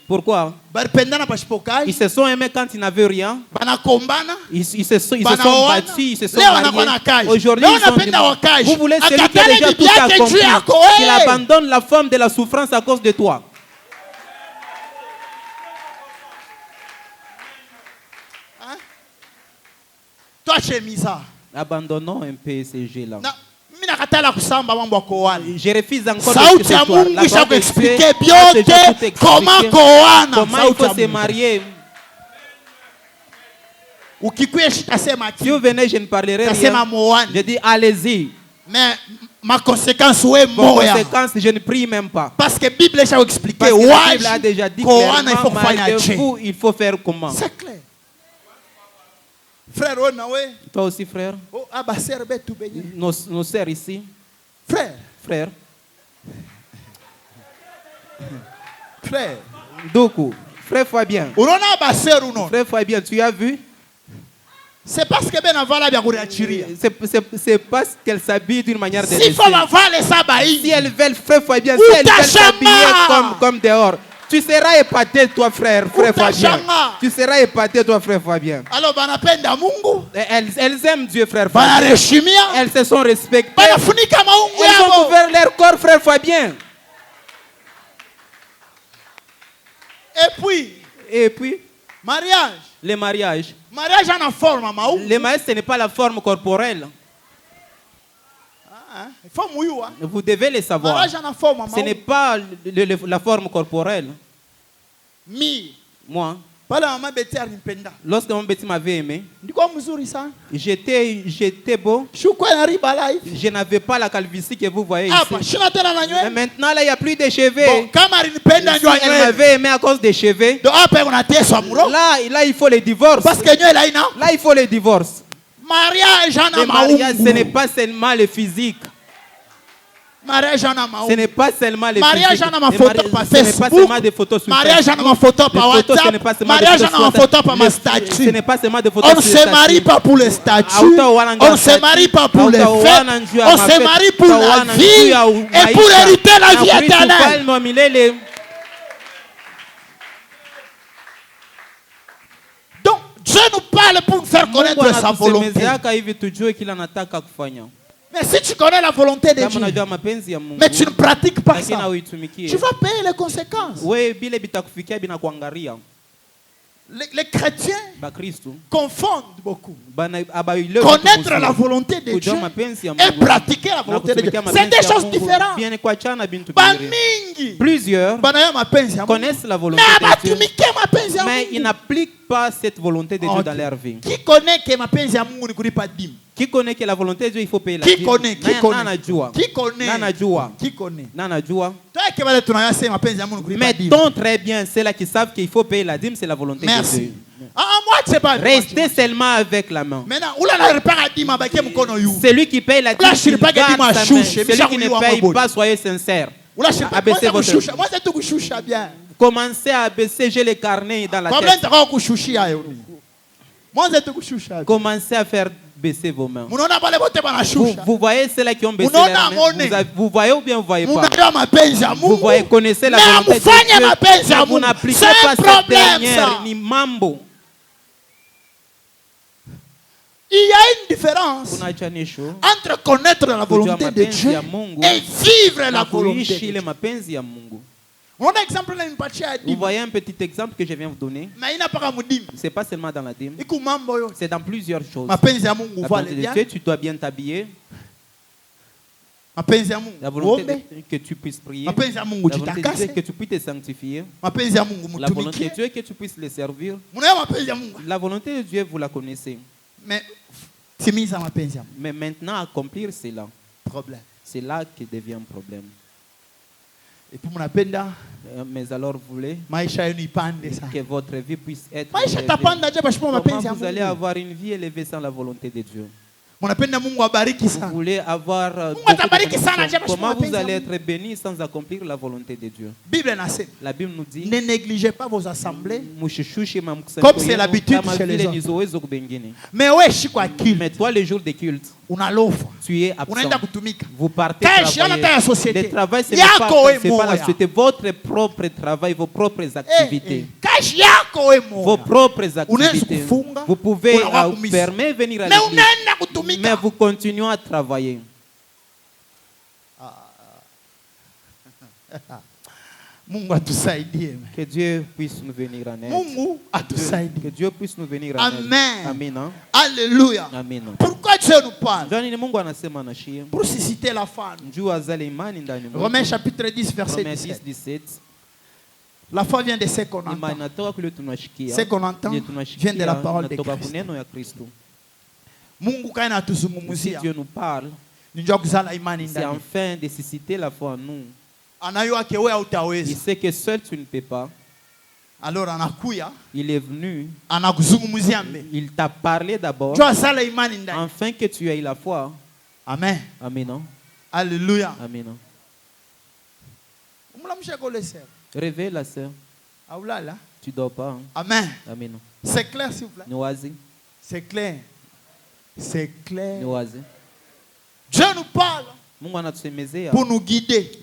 Pourquoi? Ils se sont aimés quand ils n'avaient rien. Ils se sont battus, ils se sont mariés. Aujourd'hui, ils sont des... Vous voulez celui qui a déjà tout accompli, qu'il abandonne la forme de la souffrance à cause de toi. Toi, tu es misère. Abandonnons un peu ces jeux-là. Je refuse encore de ce soir. La parole de Dieu comment il faut se marier. Si vous venez, je ne parlerai rien. Je dis allez-y. Mais ma conséquence est conséquence, je ne prie même pas. Parce que la Bible a expliqué. Parce que la Bible a déjà dit clairement, il faut faire comment. C'est clair. Frère, toi aussi, frère. Nos sœurs ici. Frère. Doku. Frère Fabien. Frère Fabien, tu as vu? C'est parce que c'est parce qu'elle s'habille d'une manière de si elle veut, frère Fabien, si elle veut s'habiller comme dehors. Tu seras épaté, toi, frère Fabien. Tu seras épaté, toi, frère Fabien. Alors, elles aiment Dieu, frère Fabien. Elles se sont respectées. Elles ont ouvert leur corps, frère Fabien. Et puis, mariage. Les mariages. Le mariage, ce n'est pas la forme corporelle. Vous devez le savoir. Ce n'est pas la forme corporelle. Moi, lorsque mon bêtis m'avait aimé, j'étais beau. Je n'avais pas la calvitie que vous voyez ici. Mais maintenant, là, il n'y a plus de cheveux. Si elle m'avait aimé à cause des cheveux, là, il faut le divorce. Là, il faut le divorce. Le mariage, ce n'est pas seulement le physique. Ce n'est pas seulement les mariage physiques. Ma photo par Facebook. Mariage ma photo par WhatsApp. Mariage ma photo par ma statut. Ce n'est pas seulement des photos. On ne se marie pas pour le statut. On ne se marie pas pour les fêtes. On se marie pour la vie et pour hériter la vie éternelle. Donc Dieu nous parle pour nous faire connaître sa volonté. Mais si tu connais la volonté de Dieu, mais tu ne pratiques pas ça, tu vas payer les conséquences. Les chrétiens confondent beaucoup. Connaître la volonté de Dieu et pratiquer la volonté de Dieu, c'est des choses différentes. Plusieurs connaissent la volonté de Dieu, mais ils n'appliquent pas cette volonté de Dieu dans leur vie. Qui connaît que ma penzi ya Mungu ni kulipa dîme? Qui connaît que la volonté de Dieu il faut payer la dîme? Qui connaît? Mettons très bien ceux-là qui savent qu'il faut payer la dîme, c'est la volonté de Dieu. Restez seulement avec la main. Celui qui paye la dîme, garde sa main. Celui qui ne paye pas, soyez sincère. Abaissez votre main. Commencez à abaisser, j'ai les carnets dans la tête. Commencez à faire baisser vos mains. Vous voyez ceux-là qui ont baissé leurs mains. Vous voyez ou bien vous ne voyez pas? Vous voyez, connaissez la volonté de Dieu. Vous n'appliquez pas cette dernière, ni mambo. Il y a une différence entre connaître la volonté de Dieu et vivre la volonté de Dieu. Vous voyez un petit exemple que je viens vous donner. Ce n'est pas seulement dans la dîme. C'est dans plusieurs choses. La volonté de Dieu, tu dois bien t'habiller. La volonté que tu puisses prier. La volonté de Dieu que tu puisses te sanctifier. La volonté de Dieu que tu puisses le servir. La volonté de Dieu, vous la connaissez. Mais maintenant, accomplir, c'est là. C'est là que devient un problème. Mais alors, vous voulez que votre vie puisse être élevée. Comment vous allez avoir une vie élevée sans la volonté de Dieu? Vous voulez avoir comment vous allez être béni sans accomplir la volonté de Dieu? La Bible nous dit, ne négligez pas vos assemblées comme c'est l'habitude chez les autres. Mais toi, les jours de culte, tu es absent. Vous partez travailler. Le travail, c'est pas la société. Votre propre travail, vos propres activités. Vos propres activités. Vous pouvez fermer, venir à l'église, mais vous continuez à travailler. Que Dieu puisse nous venir en aide. Que Dieu puisse nous venir en aide. Amen. Alléluia. Amen. Pourquoi Dieu nous parle? Pour susciter la foi. Romains chapitre 10, verset 17. La foi vient de ce qu'on entend. Ce qu'on entend vient de la parole de Christ. Si Dieu nous parle, c'est enfin de susciter la foi en nous. Il sait que seul tu ne peux pas. Alors il est venu. Il t'a parlé d'abord. Afin que tu aies la foi. Amen. Amen. Alléluia. Amen. Réveille la sœur. Tu ne dors pas. Hein? Amen. Amen. C'est clair, s'il vous plaît. Noisy. C'est clair. C'est clair. Noisy. Dieu nous parle pour nous guider.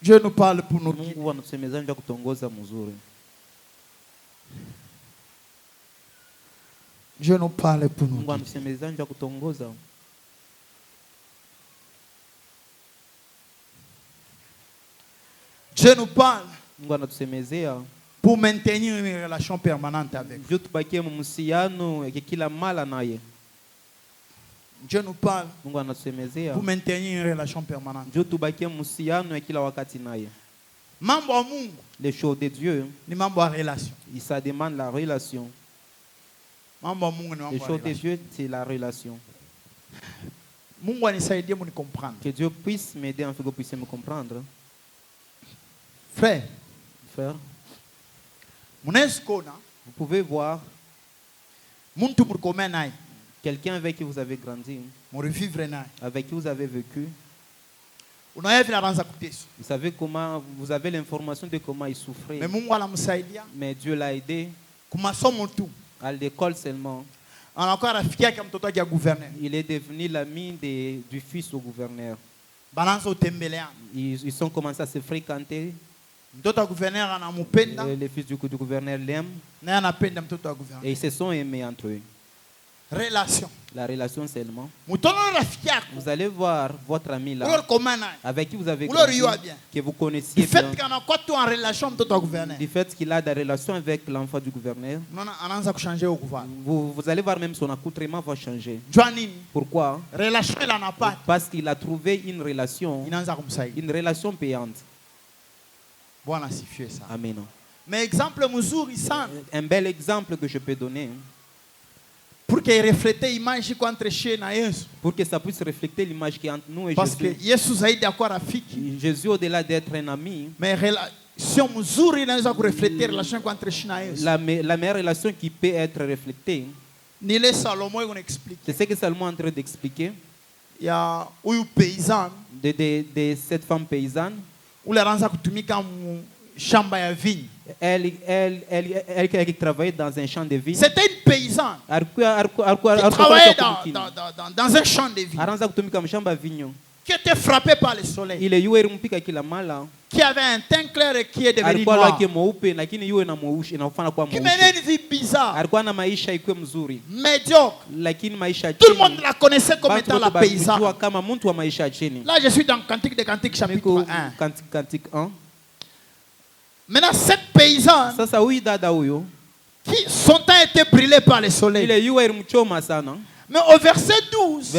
Dieu nous parle pour nous guider. Dieu nous parle pour nous guider. Dieu nous parle pour maintenir une relation permanente avec Dieu. Dieu nous parle pour maintenir une relation permanente. Les choses de Dieu, ça demande la relation. Les choses de Dieu, c'est la relation. Que Dieu puisse m'aider afin que vous puissiez me comprendre. Frère, vous pouvez voir quelqu'un avec qui vous avez grandi, avec qui vous avez vécu. Vous savez comment, vous avez l'information de comment il souffrait. Mais Dieu l'a aidé. À l'école seulement. Il est devenu l'ami du fils au gouverneur. Ils ont commencé à se fréquenter. Les fils du gouverneur l'aiment. Et ils se sont aimés entre eux. Relation. La relation seulement. Vous allez voir votre ami là, avec qui vous avez grandi, que vous connaissiez bien, du fait qu'il a des relations avec l'enfant du gouverneur. Vous allez voir même son accoutrement va changer. Pourquoi? Parce qu'il a trouvé une relation payante. Amen. Mais exemple, un bel exemple que je peux donner. Pour que reflète l'image contre Jésus. Pour que ça puisse refléter l'image qui est entre nous et parce Jésus. Que Jésus a d'accord avec Jésus au-delà d'être un ami. Mais relation mzuri inaweza refléter relation contre Jésus. La meilleure relation qui peut être reflétée. Ni le Salomon on explique. C'est ce que Salomon est en train d'expliquer. Il y a un paysan. De cette femme paysanne. Où la ranza kutumika shamba ya vigne. Elle travaillait dans un champ de vigne. C'était une paysanne. Elle travaillait dans un champ de vigne. Qui était frappée par le soleil. Qui avait un teint clair et qui est devenu noir. Qui menait une vie bizarre. Médiocre. Tout le monde la connaissait comme étant la paysanne. Là, je suis dans Cantique des Cantiques chapitre 1. Maintenant, cette paysanne qui son temps était brûlé par le soleil. Mais au verset 12,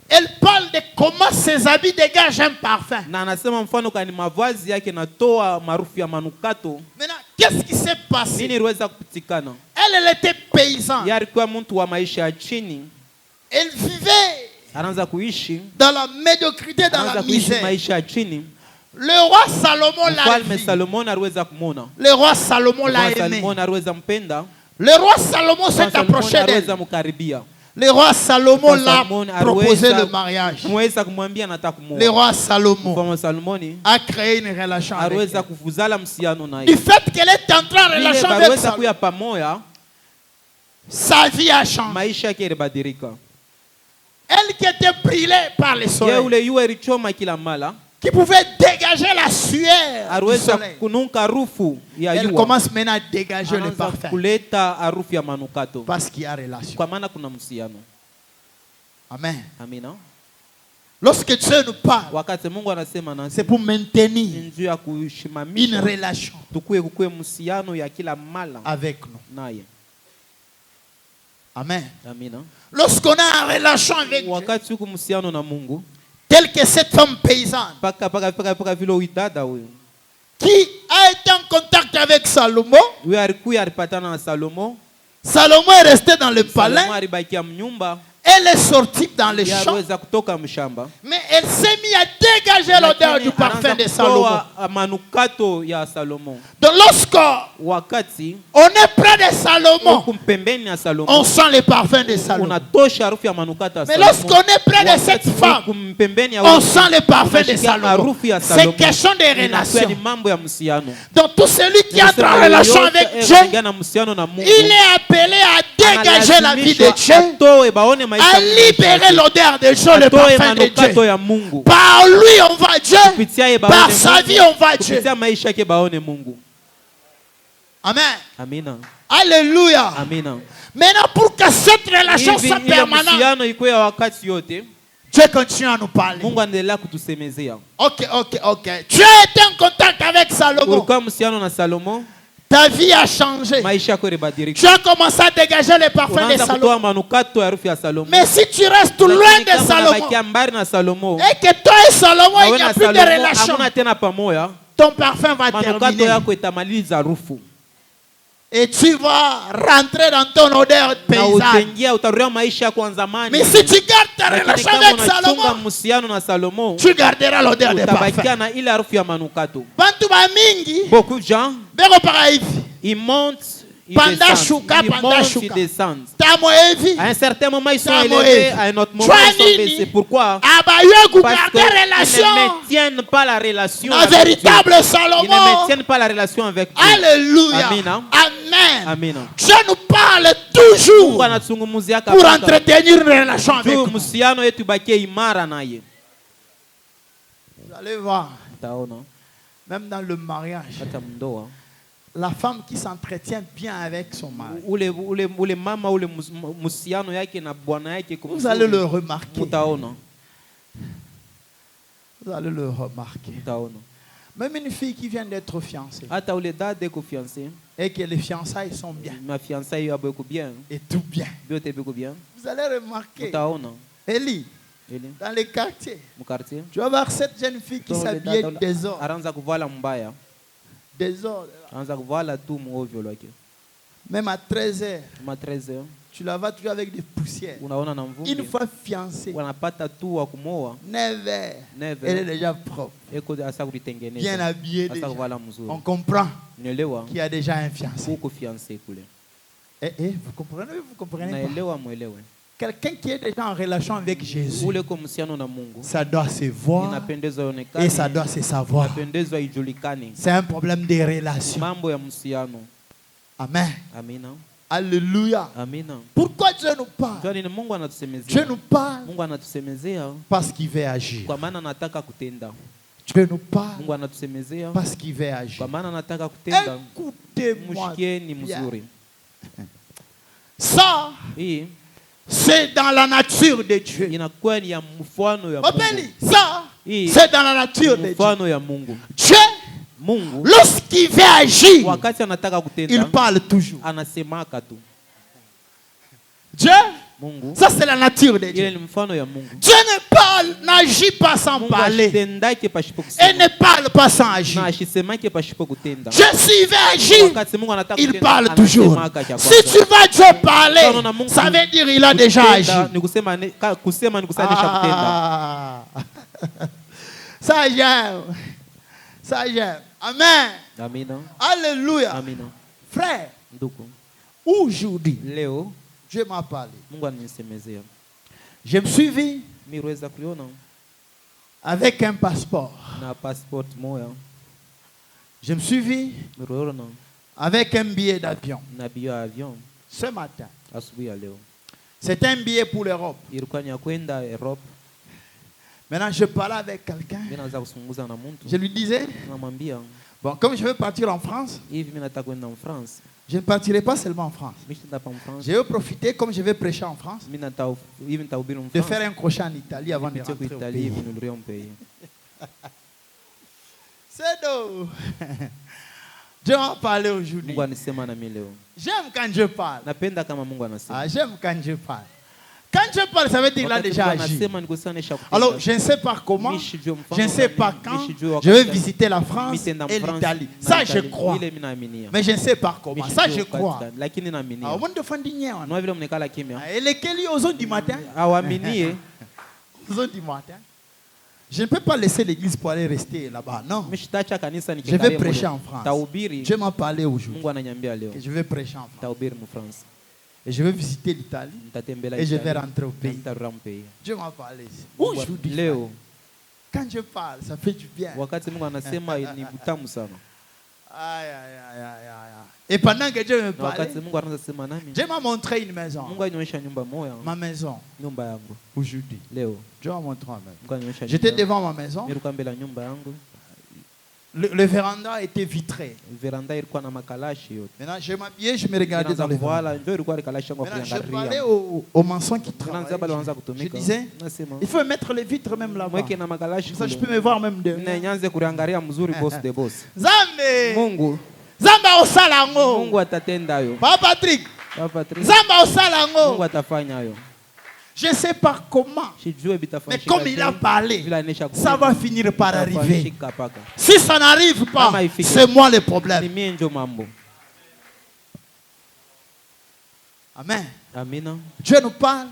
elle parle de comment ses habits dégagent un parfum. Maintenant, qu'est-ce qui s'est passé? Elle était paysanne. Elle vivait dans la médiocrité, dans la misère. Le roi Salomon l'a vu. Le roi Salomon l'a aimé. Le roi Salomon s'est approché d'elle. Le roi Salomon l'a proposé le mariage. Le roi Salomon a créé une relation avec elle. Du fait qu'elle est entrée en relation avec Salomon, sa vie a changé. Elle qui était brûlée par le soleil, qui pouvait dégager la sueur du soleil. Elle commence maintenant à dégager le parfum. Parce qu'il y a relation. Amen. Lorsque Dieu nous parle, c'est pour maintenir une relation avec nous. Amen. Lorsqu'on a une relation avec Dieu, telle que cette femme paysanne qui a été en contact avec Salomon. Salomon est resté dans le palais. Elle est sortie dans le champ. Mais elle s'est mise à dégager l'odeur du parfum de Salomon. Donc lorsqu'on est près de Salomon, on sent le parfum de Salomon. Mais lorsqu'on est près de cette femme, on sent le parfum de Salomon. C'est question de relation. Donc tout celui qui entre en relation avec Dieu, il est appelé à dégager la vie de Dieu, à libérer l'odeur de Dieu, le parfum de Dieu. Par lui on va Dieu, par sa vie on va Dieu. Amen. Alléluia. Maintenant pour que cette relation soit permanente, Dieu continue à nous parler. Ok. Dieu était en contact avec Salomon. Ta vie a changé. Tu as commencé à dégager le parfum de Salomon. Mais si tu restes loin de Salomon, et que toi et Salomon, il n'y a plus de relation, ton parfum va terminer. Et tu vas rentrer dans ton odeur paysanne. Mais si tu gardes ta relation avec Salomon, tu garderas l'odeur de parfum. Beaucoup de gens, ils montent, ils descendent. À un certain moment, ils sont élevés, à un autre moment, ils sont baissés. Pourquoi? Parce qu'ils ne maintiennent pas la relation avec Dieu. Ils ne maintiennent pas la relation avec Dieu. Alléluia. Amen. Dieu nous parle toujours pour entretenir une relation avec nous. Vous allez voir, même dans le mariage, la femme qui s'entretient bien avec son mari. Vous allez le remarquer. Vous allez le remarquer. Même une fille qui vient d'être fiancée et que les fiançailles sont bien et tout bien, vous allez remarquer, Elie, dans les quartiers, tu vas voir cette jeune fille qui s'habille désordre. Même à 13h, tu la vois toujours avec des poussières. Une fois fiancée, 9h, elle est déjà propre, bien habillée déjà. On comprend qu'il y a déjà un fiancé. Vous comprenez pas? Quelqu'un qui est déjà en relation avec Jésus, ça doit se voir et ça doit se savoir. C'est un problème de relation. Amen. Alléluia. Pourquoi Dieu nous parle? Dieu nous parle parce qu'il veut agir. Dieu nous parle parce qu'il veut agir. Écoutez-moi bien. Ça, c'est dans la nature de Dieu. Ça, c'est dans la nature de Dieu. Dieu, lorsqu'il veut agir, il parle toujours. Dieu, ça c'est la nature de Dieu. Dieu ne parle, n'agit pas sans parler. Et ne parle pas sans agir. Dieu, s'il veut agir, il parle toujours. Si tu vas Dieu parler, ça veut dire qu'il a déjà agi. Ça j'aime. Ça j'aime. Amen. Alléluia. Frère, aujourd'hui, Dieu m'a parlé. Je me suis vu avec un passeport. Je me suis vu avec un billet d'avion. Ce matin. C'est un billet pour l'Europe. Maintenant, je parlais avec quelqu'un. Je lui disais, bon, comme je veux partir en France, je ne partirai pas seulement en France. Je vais profiter, comme je vais prêcher en France, de faire un crochet en Italie avant de rentrer au pays. C'est d'eau. Dieu m'a parlé aujourd'hui. J'aime quand Dieu parle. J'aime quand Dieu parle. Quand Dieu parle, ça veut dire qu'il a déjà agi. Alors, je ne sais pas comment, je ne sais pas quand, je vais visiter la France et l'Italie. Ça, je crois. Mais je ne sais pas comment. Ça, je crois. Au monde de Fandinier, et lesquels aux autres du matin. Aux autres du matin. Je ne peux pas laisser l'église pour aller rester là-bas. Non. Je vais prêcher en France. Dieu m'a parlé aujourd'hui. Je vais prêcher en France. Et je vais visiter l'Italie. Et je vais rentrer au pays. Dieu m'a parlé. Aujourd'hui, quand je parle, ça fait du bien. Et pendant que Dieu me parlait, Dieu m'a montré une maison. Ma maison. Aujourd'hui. Dieu m'a montré ma maison. J'étais devant ma maison. Le véranda était vitré. Maintenant, je m'habillais, je me regardais dans le véranda. Maintenant, je parlais au maçon qui travaille. Je disais, il faut mettre les vitres même là-bas. Ça, je peux me voir même de. Zambe! Zamba osalango! Papa Patrick! Zamba osalango! Je ne sais pas comment, mais comme il a parlé, ça va finir par arriver. Si ça n'arrive pas, c'est moi le problème. Amen. Dieu nous parle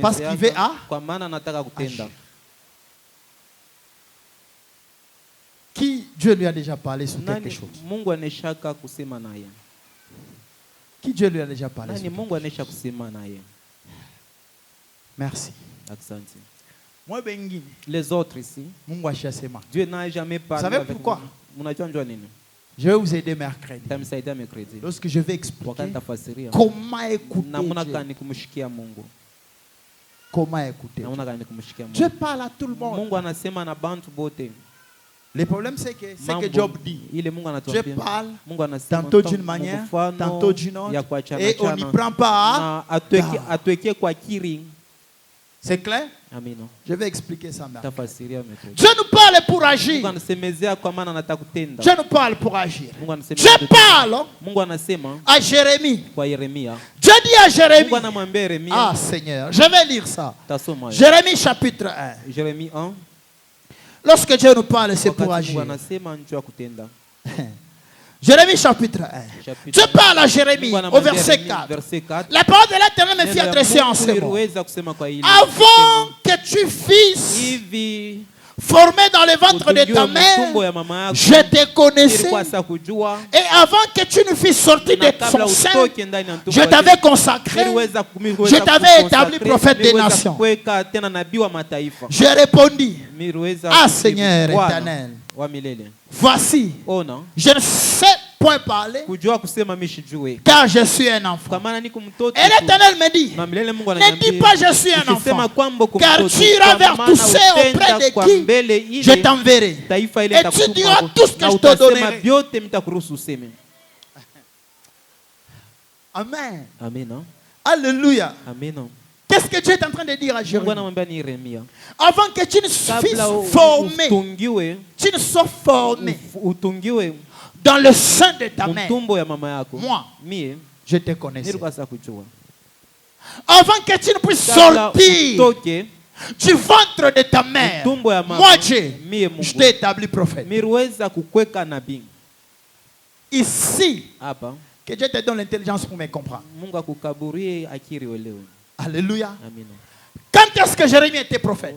parce qu'il veut agir. Qui Dieu lui a déjà parlé sur quelque chose? Qui Dieu lui a déjà parlé sur quelque chose? Merci. Moi, les autres ici, Dieu n'a jamais parlé. Vous savez pourquoi? Je vais vous aider mercredi. Lorsque je vais expliquer comment écouter Dieu. Comment écouter Dieu. Dieu parle à tout le monde. Le problème c'est que Job dit, je parle tantôt d'une manière, tantôt d'une autre, et on n'y prend pas. C'est clair? Je vais expliquer ça maintenant. Dieu nous parle pour agir. Dieu nous parle pour agir. Je parle à Jérémie. Dieu dit à Jérémie. Ah Seigneur, je vais lire ça. Jérémie chapitre 1. Jérémie 1. Lorsque Dieu nous parle, c'est pour agir. Jérémie chapitre 1. Dieu parle à Jérémie au verset 4. La parole de l'Éternel me fit adresser en ce mot. Avant que tu fisses formé dans le ventre de ta mère, je te connaissais. Et avant que tu ne fusses sorti de son sein, je t'avais consacré. Je t'avais établi prophète des nations. J'ai répondu, ah Seigneur éternel, voici, je ne sais point parler, car je suis un enfant. Et l'Éternel me dit, ne dis pas je suis un enfant, car tu iras vers tous ceux auprès de qui je t'enverrai. Et tu diras tout ce que je te donnerai. Amen. Alléluia. Qu'est-ce que Dieu est en train de dire à Jérémie? Avant que tu ne fusses formé, tu ne sois formé dans le sein de ta mère, moi, je te connaissais. Avant que tu ne puisses sortir du ventre de ta mère, moi Dieu, je t'ai établi prophète. Ici, que Dieu te donne l'intelligence pour me comprendre. Alléluia. Quand est-ce que Jérémie était prophète?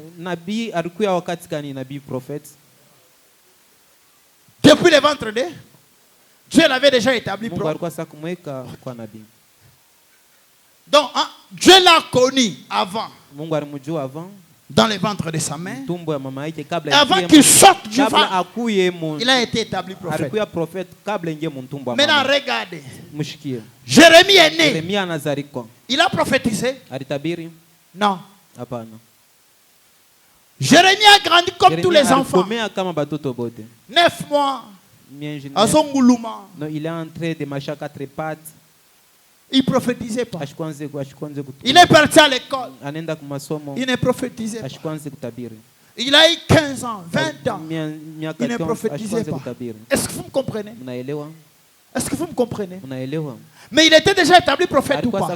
Depuis le ventre de Dieu l'avait déjà établi prophète. Donc, Dieu l'a connu avant. Dans le ventre de sa mère. Et avant qu'il sorte du ventre, il a été établi prophète. Maintenant, regardez. Jérémie est né. Il a prophétisé? Non. Jérémie a grandi comme tous les enfants. 9 mois. Il est entré de marcher à 4 pattes. Il ne prophétisait pas. Il est parti à l'école. Il ne prophétisait pas. Il a eu 15 ans, 20 ans. Il ne prophétisait pas. Est-ce que vous me comprenez? Est-ce que vous me comprenez? Mais il était déjà établi prophète ou pas?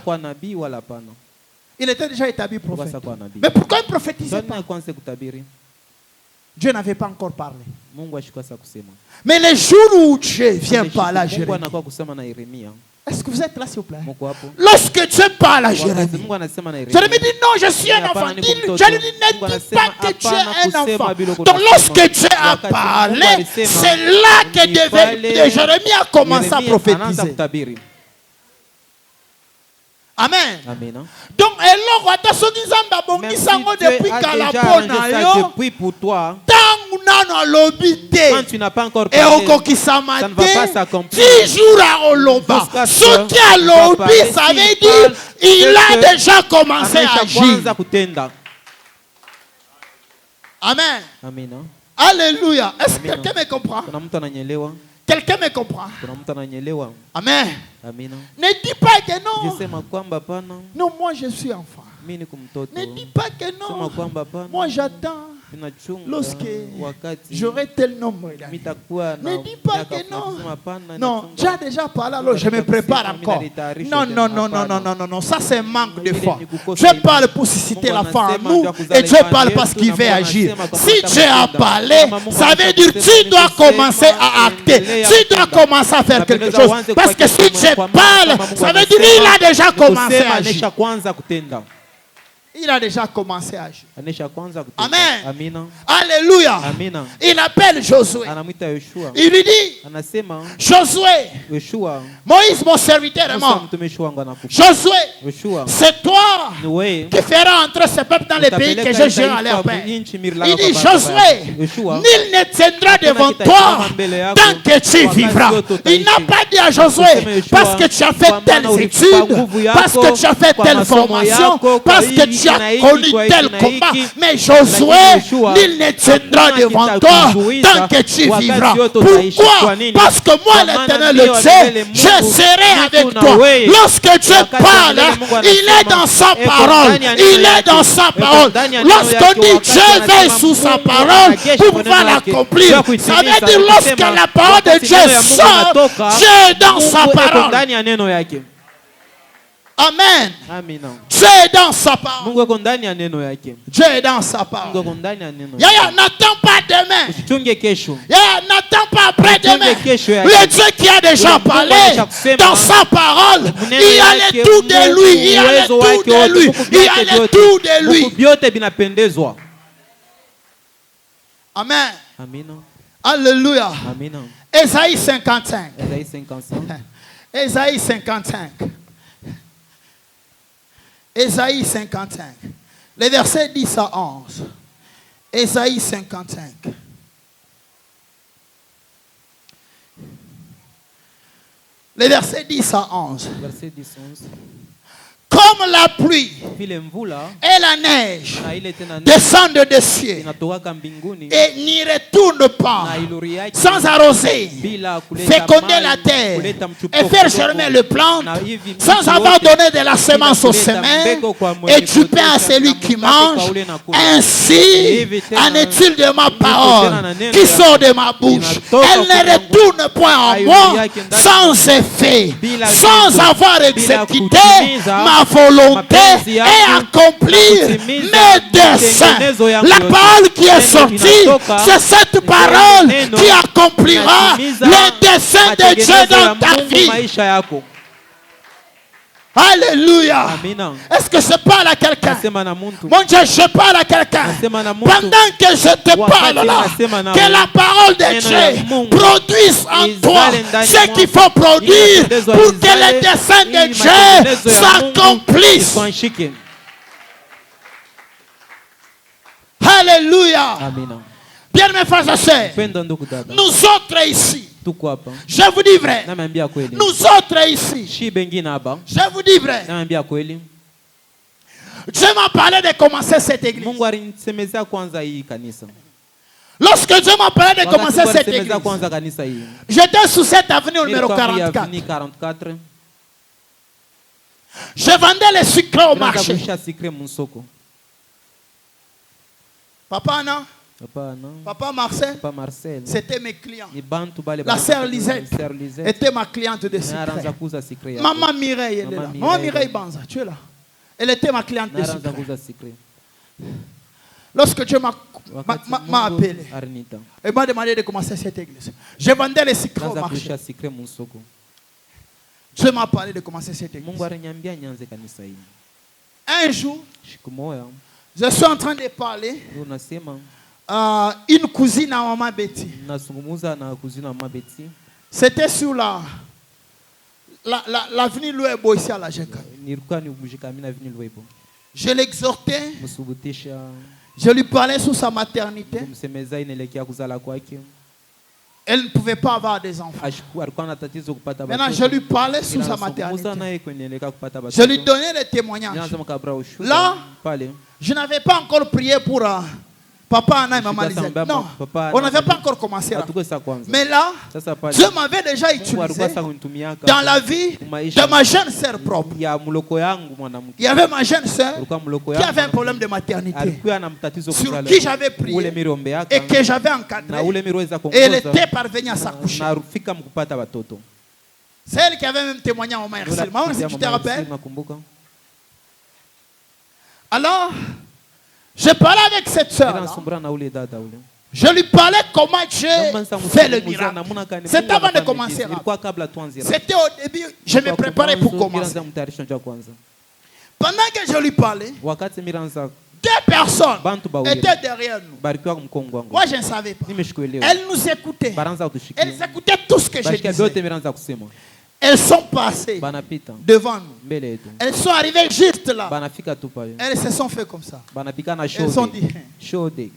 Il était déjà établi prophète. Mais pourquoi il ne prophétisait pas? Dieu n'avait pas encore parlé. Mais le jour où Dieu vient parler à Jérémie, est-ce que vous êtes là s'il vous plaît? Lorsque Dieu parle à Jérémie, Jérémie dit non, je suis un enfant. Dieu lui dit ne dis pas que tu es un enfant. Donc lorsque Dieu a parlé, c'est là que Jérémie a commencé à prophétiser. Amen. Donc, depuis pour toi, quand tu n'as pas encore parlé, ça ne va pas s'accomplir. Ce qui a lobby, ça veut dire il a déjà commencé à agir. Amen. Alléluia. Est-ce que quelqu'un me comprend? Quelqu'un me comprend? Amen. Ne dis pas que non. Non, moi je suis enfant. Ne dis pas que non. Moi j'attends lorsque j'aurai tel nombre d'années. Ne dis pas que non. Non, tu as déjà parlé, alors je me prépare encore. Non. Ça c'est un manque de foi. Dieu parle pour susciter la foi en nous et Dieu parle parce qu'il veut agir. Si Dieu a parlé, ça veut dire que tu dois commencer à acter. Tu dois commencer à faire quelque chose. Parce que si Dieu parle, ça veut dire qu'il a déjà commencé à agir. Il a déjà commencé à agir. Amen. Alléluia. Il appelle Josué. Il lui dit, Josué, Moïse mon serviteur est mort. Josué, c'est toi toi qui feras entrer ce peuple dans les pays que je jure à leur père. Il dit, Josué, nul ne tiendra devant toi tant que tu vivras. Il n'a pas dit à Josué, parce que tu as fait telles études, parce que tu as fait telle formation, parce que tu as connu tel combat. Mais Josué, nul ne tiendra devant toi tant que tu vivras. Pourquoi? Parce que moi, l'Éternel le Dieu, je serai avec toi. Lorsque Dieu parle, il est dans sa parole. Il est dans sa parole. Lorsqu'on dit Dieu veille sous sa parole pour pouvoir l'accomplir, ça veut dire lorsque la parole de Dieu sort, Dieu est dans sa parole. Amen. Dieu est dans sa parole. Dieu est dans sa parole. Yaya, n'attends pas demain. Yaya, n'attends pas après-demain. Le Dieu qui a déjà parlé dans sa parole, il allait tout de lui. Il allait tout de lui. Il allait tout de lui. Amen. Alléluia. Ésaïe 55. Ésaïe 55. Ésaïe 55. Les versets 10 à 11. Ésaïe 55. Les versets 10 à 11. Comme la pluie et la neige descendent des cieux et n'y retournent pas sans arroser, féconder la terre et faire germer le plant sans avoir donné de la semence aux semelles et du pain à celui qui mange. Ainsi en est-il de ma parole qui sort de ma bouche. Elle ne retourne point en moi sans effet, sans avoir exécuté ma volonté et accomplir mes desseins. La parole qui est sortie, c'est cette parole qui accomplira les desseins de Dieu dans ta vie. Alléluia. Est-ce que je parle à quelqu'un? Mon Dieu, je parle à quelqu'un. Pendant que je te parle là, que la parole de Dieu produise en toi ce qu'il faut produire pour que les desseins de Dieu s'accomplissent. Alléluia. Bien mes frères et sœurs, nous autres ici, je vous dis vrai, nous autres ici, je vous dis vrai, Dieu m'a parlé de commencer cette église. Lorsque Dieu m'a parlé de commencer cette église, j'étais sous cette avenue numéro 44. Je vendais les sucres au marché. Papa, non? Papa Marcel, c'était mes clients. La sœur Lisette était ma cliente de secret. Maman Mireille, elle est là. Maman Mireille Banza, tu es là. Elle était ma cliente de secret. Lorsque Dieu m'a appelé, il m'a demandé de commencer cette église. Je vendais les secrets au marché. Dieu m'a parlé de commencer cette église. Un jour, je suis en train de parler. Une cousine à maman Betty. C'était sur l'avenue Louebo ici à la Jeka. Je l'exhortais. Je lui parlais sur sa maternité. Elle ne pouvait pas avoir des enfants. Maintenant, je lui parlais sur sa maternité. Je lui donnais les témoignages. Là, je n'avais pas encore prié pour papa, Anna et maman Lisette. Non, on n'avait pas encore commencé là. Mais là, Dieu m'avait déjà utilisé dans la vie de ma jeune sœur propre. Il y avait ma jeune sœur qui avait un problème de maternité, sur qui j'avais prié et que j'avais encadré. Et elle était parvenue à s'accoucher. C'est elle qui avait même témoigné à maman Ercile. Maman, si tu te rappelles. Alors, je parlais avec cette sœur. Je lui parlais comment Dieu fait le miracle. C'était avant de commencer. C'était au début, je me préparais pour commencer. Pendant que je lui parlais, 2 personnes étaient derrière nous. Moi, je ne savais pas. Elles nous écoutaient. Elles écoutaient tout ce que je disais. Elles sont passées devant nous. Elles sont arrivées juste là. Elles se sont fait comme ça. Elles ont dit.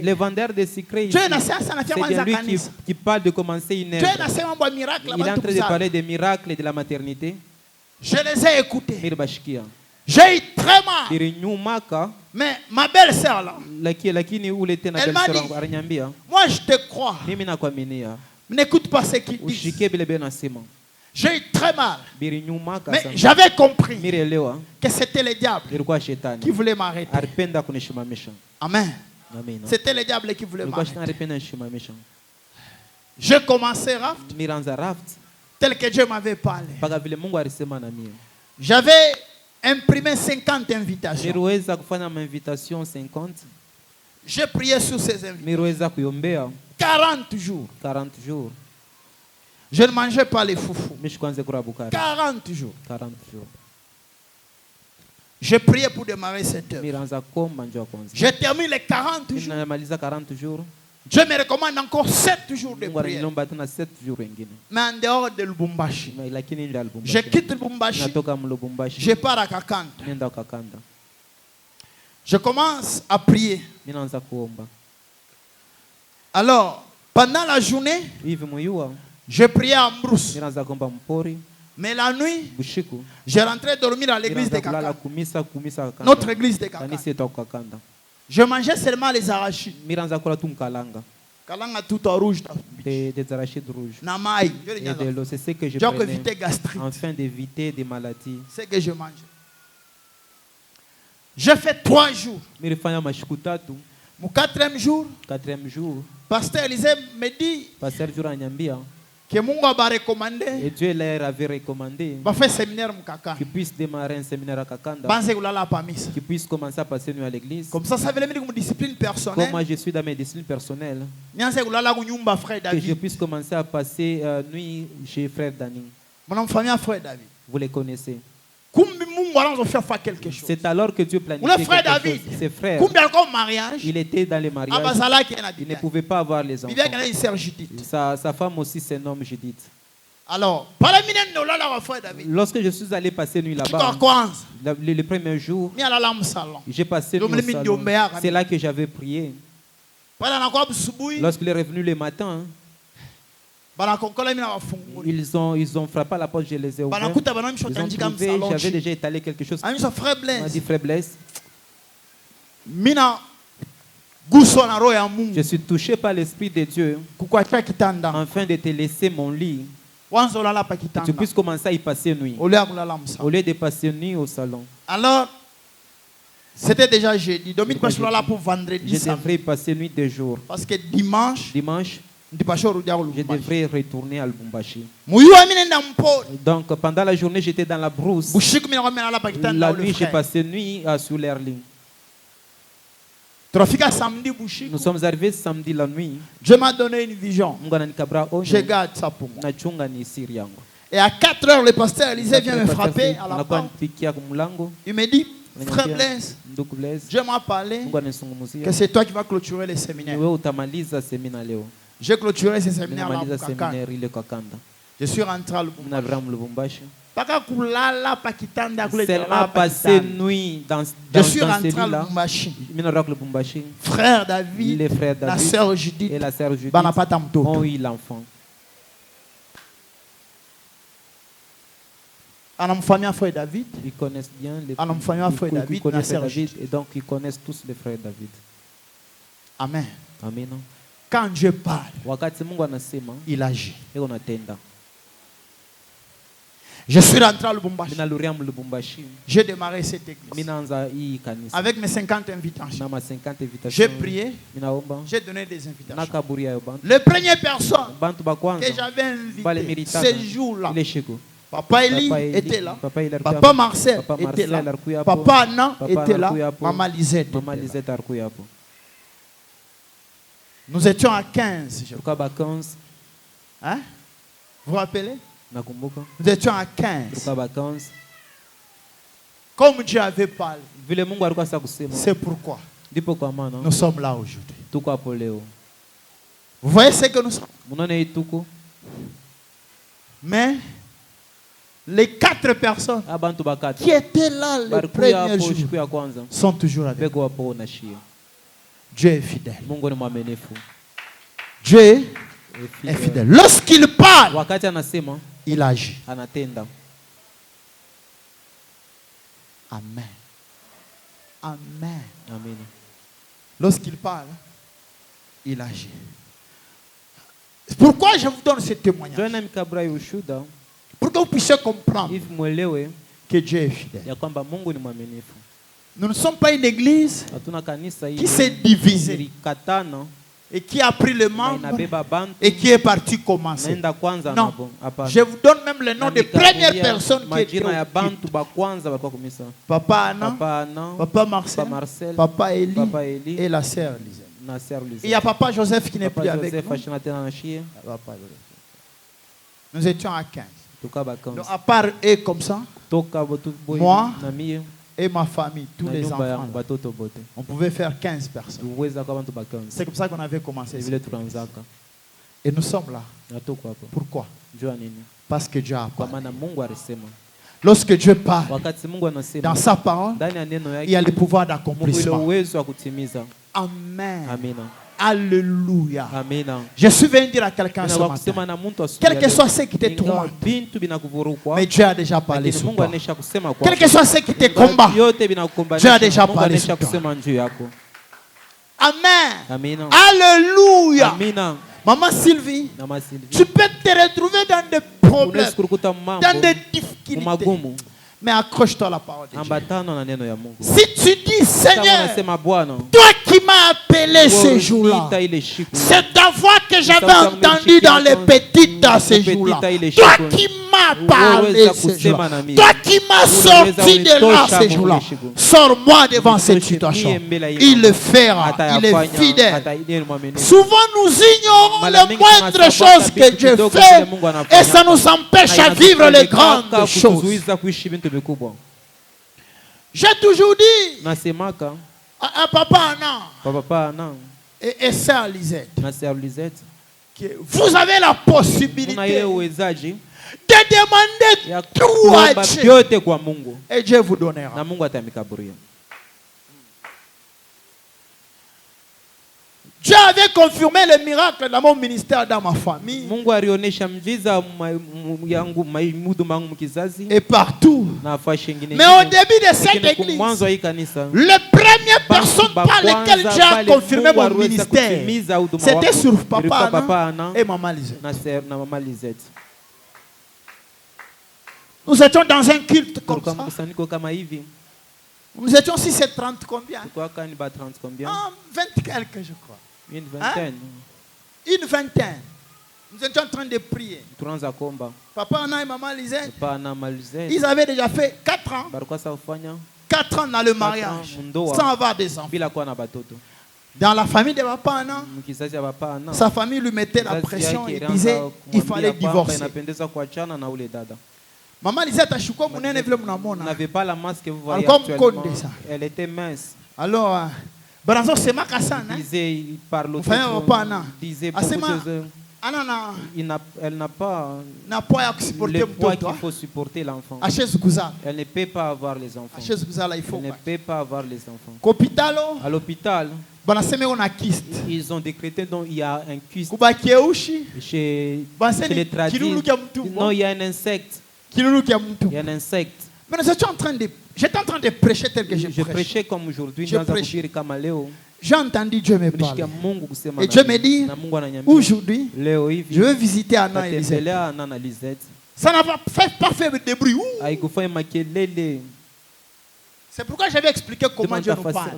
Les vendeurs de secrets, c'est bien lui qui parle de commencer une œuvre. Il est en train de parler des miracles et de la maternité. Je les ai écoutés. J'ai eu très mal. Mais ma belle-sœur là, elle m'a dit, moi je te crois. N'écoute pas ce qu'il dit. J'ai eu très mal. Mais j'avais compris que c'était le diable qui voulait m'arrêter. Amen. C'était le diable qui voulait m'arrêter. J'ai commencé Raft tel que Dieu m'avait parlé. J'avais imprimé 50 invitations. J'ai prié sur ces invitations. 40 jours. Je ne mangeais pas les foufous. 40 jours. J'ai prié pour démarrer cette œuvre. J'ai terminé les 40 jours. Dieu me recommande encore 7 jours de prière. Mais en dehors de Lubumbashi. Je quitte Lubumbashi. Je pars à Kakanda. Je commence à prier. Alors, pendant la journée, je priais à Mbrousse. Mais la nuit, je rentrais dormir à l'église de Kakanda. Notre église de Kakanda. Je mangeais seulement les arachides. Kalanga tout en rouge. Des arachides rouges. Namaï. Et de l'eau, c'est ce que je prenais afin d'éviter des maladies. C'est ce que je mangeais. J'ai fait 3 jours. Mon 4e jour, Pasteur Élisée me dit que Mungu va recommander. Et Dieu leur avait recommandé qu'il puisse démarrer un séminaire à Kakanda, qu'il puisse commencer à passer nuit à l'église. Comme ça, ça veut dire que discipline personnelle. Comme moi je suis dans mes disciplines personnelles, que je puisse commencer à passer nuit chez frère Dani. Vous les connaissez. C'est alors que Dieu planifiait quelque chose. Ses frères, il était dans les mariages. Il ne pouvait pas avoir les enfants. Sa femme aussi se nomme Judith. Alors, lorsque je suis allé passer nuit là-bas, le premier jour, j'ai passé nuit au salon. C'est là que j'avais prié. Lorsqu'il est revenu le matin, ils ont frappé à la porte, je les ai ouverts. Ils ont trouvé, j'avais déjà étalé quelque chose. On m'a dit, frère Blaise, je suis touché par l'Esprit de Dieu afin de te laisser mon lit. Que tu puisses commencer à y passer nuit. Au lieu de passer nuit au salon. Alors, c'était déjà jeudi. Je devrais y passer nuit 2 jours. Parce que dimanche, je devrais retourner à Lubumbashi. Donc pendant la journée j'étais dans la brousse. La nuit j'ai passé nuit sur l'air ligne. Nous sommes arrivés samedi la nuit. Dieu m'a donné une vision. Je garde ça pour moi. Et à 4 heures, le pasteur Élisée vient me frapper à la porte. Il me dit, frère Blaise, Dieu m'a parlé que c'est toi qui vas clôturer les séminaires. J'ai clôturé ce séminaire là. Je suis rentré à Lubumbashi. Seulement passer nuit dans celui-là. Frère David, la sœur Judith et la sœur Judith ont eu l'enfant. Ils connaissent bien la sœur David et donc ils connaissent tous les frères David. Amen. Amen. Quand Dieu parle, il agit. Je suis rentré à Lubumbashi. J'ai démarré cette église avec mes 50 invitations. J'ai prié. J'ai donné des invitations. Les premières personnes que j'avais invitées ces jours-là, Papa Eli était là. Papa Marcel était là. Papa Anna était là. Maman Lisette. Nous étions à 15. Hein? Vous vous rappelez? Nous étions à 15. Comme Dieu avait parlé. C'est pourquoi nous sommes là aujourd'hui. Vous voyez ce que nous sommes? Mais Les 4 personnes qui étaient là le premier jour sont toujours avec nous. Dieu est fidèle. Dieu est fidèle. Lorsqu'il parle, il agit. Amen. Amen. Lorsqu'il parle, il agit. Pourquoi je vous donne ce témoignage? Pour que vous puissiez comprendre que Dieu est fidèle. Nous ne sommes pas une église qui s'est divisée et qui a pris le membre et qui est parti commencer. Non, je vous donne même le nom des premières personnes qui étaient au culte. Papa Anna, Papa Marcel, Papa Eli et la sœur Lisette. Il y a Papa Joseph qui n'est plus avec nous. Nous étions à 15. Donc à part eux comme ça, moi et ma famille, tous les enfants, on pouvait faire 15 personnes. C'est comme ça qu'on avait commencé. Et nous sommes là. Pourquoi? Parce que Dieu a parlé. Lorsque Dieu parle, dans sa parole, il y a le pouvoir d'accomplissement. Amen. Alléluia. Je suis venu dire à quelqu'un ce matin, quel que soit ce qui te tourmente, mais Dieu a déjà parlé sur toi. Quel que soit ce qui te combat, Dieu a déjà parlé sur toi. Amen. Alléluia. Maman Sylvie, tu peux te retrouver dans des problèmes, dans des difficultés. Mais accroche-toi à la parole de Dieu. Si tu dis, Seigneur, toi qui m'as appelé ce jour-là, c'est ta voix que j'avais entendue dans les petites à ce jour-là. Toi qui m'as parlé ce jour-là, toi qui m'as sorti de là ce jour-là, sors-moi devant cette situation. Il le fera, il est fidèle. Souvent nous ignorons les moindres choses que Dieu fait et ça nous empêche à vivre les grandes choses. J'ai toujours dit à Papa Anna et Sœur Lisette que vous avez la possibilité de demander tout à Dieu et Dieu vous donnera. Dieu avait confirmé le miracle dans mon ministère, dans ma famille. Et partout. Mais au début de cette église, les premières personnes par lesquelles Dieu a confirmé mon ministère, c'était sur Papa Anna et Maman Lisette. Nous étions dans un culte comme ça. Nous étions 6 et 30 combien? 20 quelques, je crois. Une vingtaine. Une vingtaine. Nous étions en train de prier. Papa Anna et Maman Lisette, ils avaient déjà fait 4 ans. 4 ans dans le mariage, sans avoir des enfants. Dans la famille de Papa Anna, sa famille lui mettait la pression et disait qu'il fallait divorcer. Maman Lisette n'avait pas la masse que vous voyez actuellement. Elle était mince. Alors, il parle au disait beaucoup de choses. Elle n'a pas le poids qu'il faut supporter l'enfant. Elle ne peut pas avoir les enfants. Elle ne peut pas avoir les enfants. À l'hôpital, ils ont décrété qu'il y a un kyste. Chez les tradis, non, il y a un insecte. Il y a un insecte. Mais j'étais en train de prêcher tel que je prêchais comme aujourd'hui. J'ai entendu Dieu me parler. Et Dieu me dit, aujourd'hui, je vais visiter Anna et Lisette. Ça n'a pas fait de bruit. C'est pourquoi je vais expliquer comment Dieu nous parle.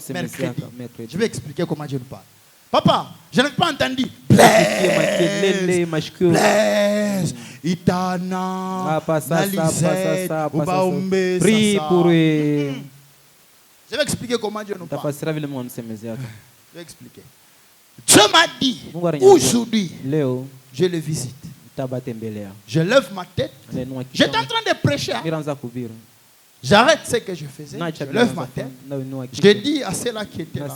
Mercredi. Je vais expliquer comment Dieu nous parle. Papa, je n'ai pas entendu. Blaise, Itana, Nalisette, prie pour eux. Je vais expliquer comment Dieu nous parle. Je vais expliquer. Dieu m'a dit, aujourd'hui, je le visite. Je lève ma tête. J'étais en train de prêcher. J'arrête ce que je faisais. Je lève ma tête. Je dis à ceux-là qui étaient là,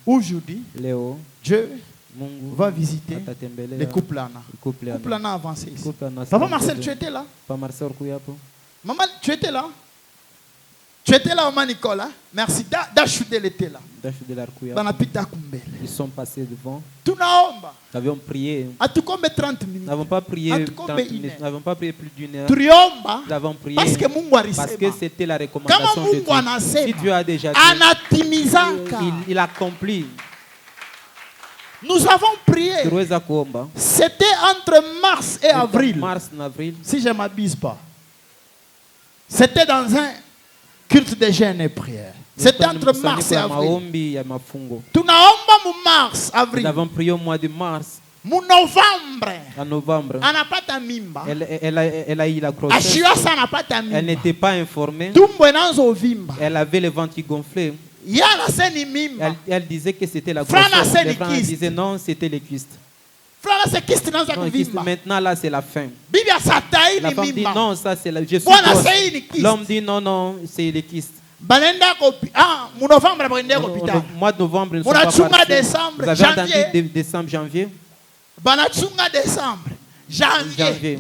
aujourd'hui, Dieu va visiter les couples là. Couple là avancé ici. Papa Marcel, tu étais là? Maman, tu étais là? Tu étais là, maman Nicolas? Merci. Dachudel était là. Ils sont passés devant. Nous avions prié. Nous n'avons pas prié 30 minutes. Nous n'avons pas prié plus d'une heure. Nous avons prié parce que c'était la recommandation de Dieu. Si Dieu a déjà dit, il accomplit. Nous avons prié. C'était entre mars et avril. Si je ne m'abuse pas. C'était dans un culte de jeûne et prière. C'était entre mars et avril. Mars, avril. Nous avons prié au mois de mars. En novembre. Elle a eu la grossesse. Elle n'était pas informée. Elle avait le ventre qui gonflait. Elle disait que c'était la grossesse. Les frères disaient non, c'était les kystes. Maintenant là c'est la fin. La femme dit non, ça c'est la. Je suis grosse. L'homme dit non, non, c'est les kystes. Mois de novembre, nous sommes pas décembre, vous avez entendu décembre, janvier. Janvier.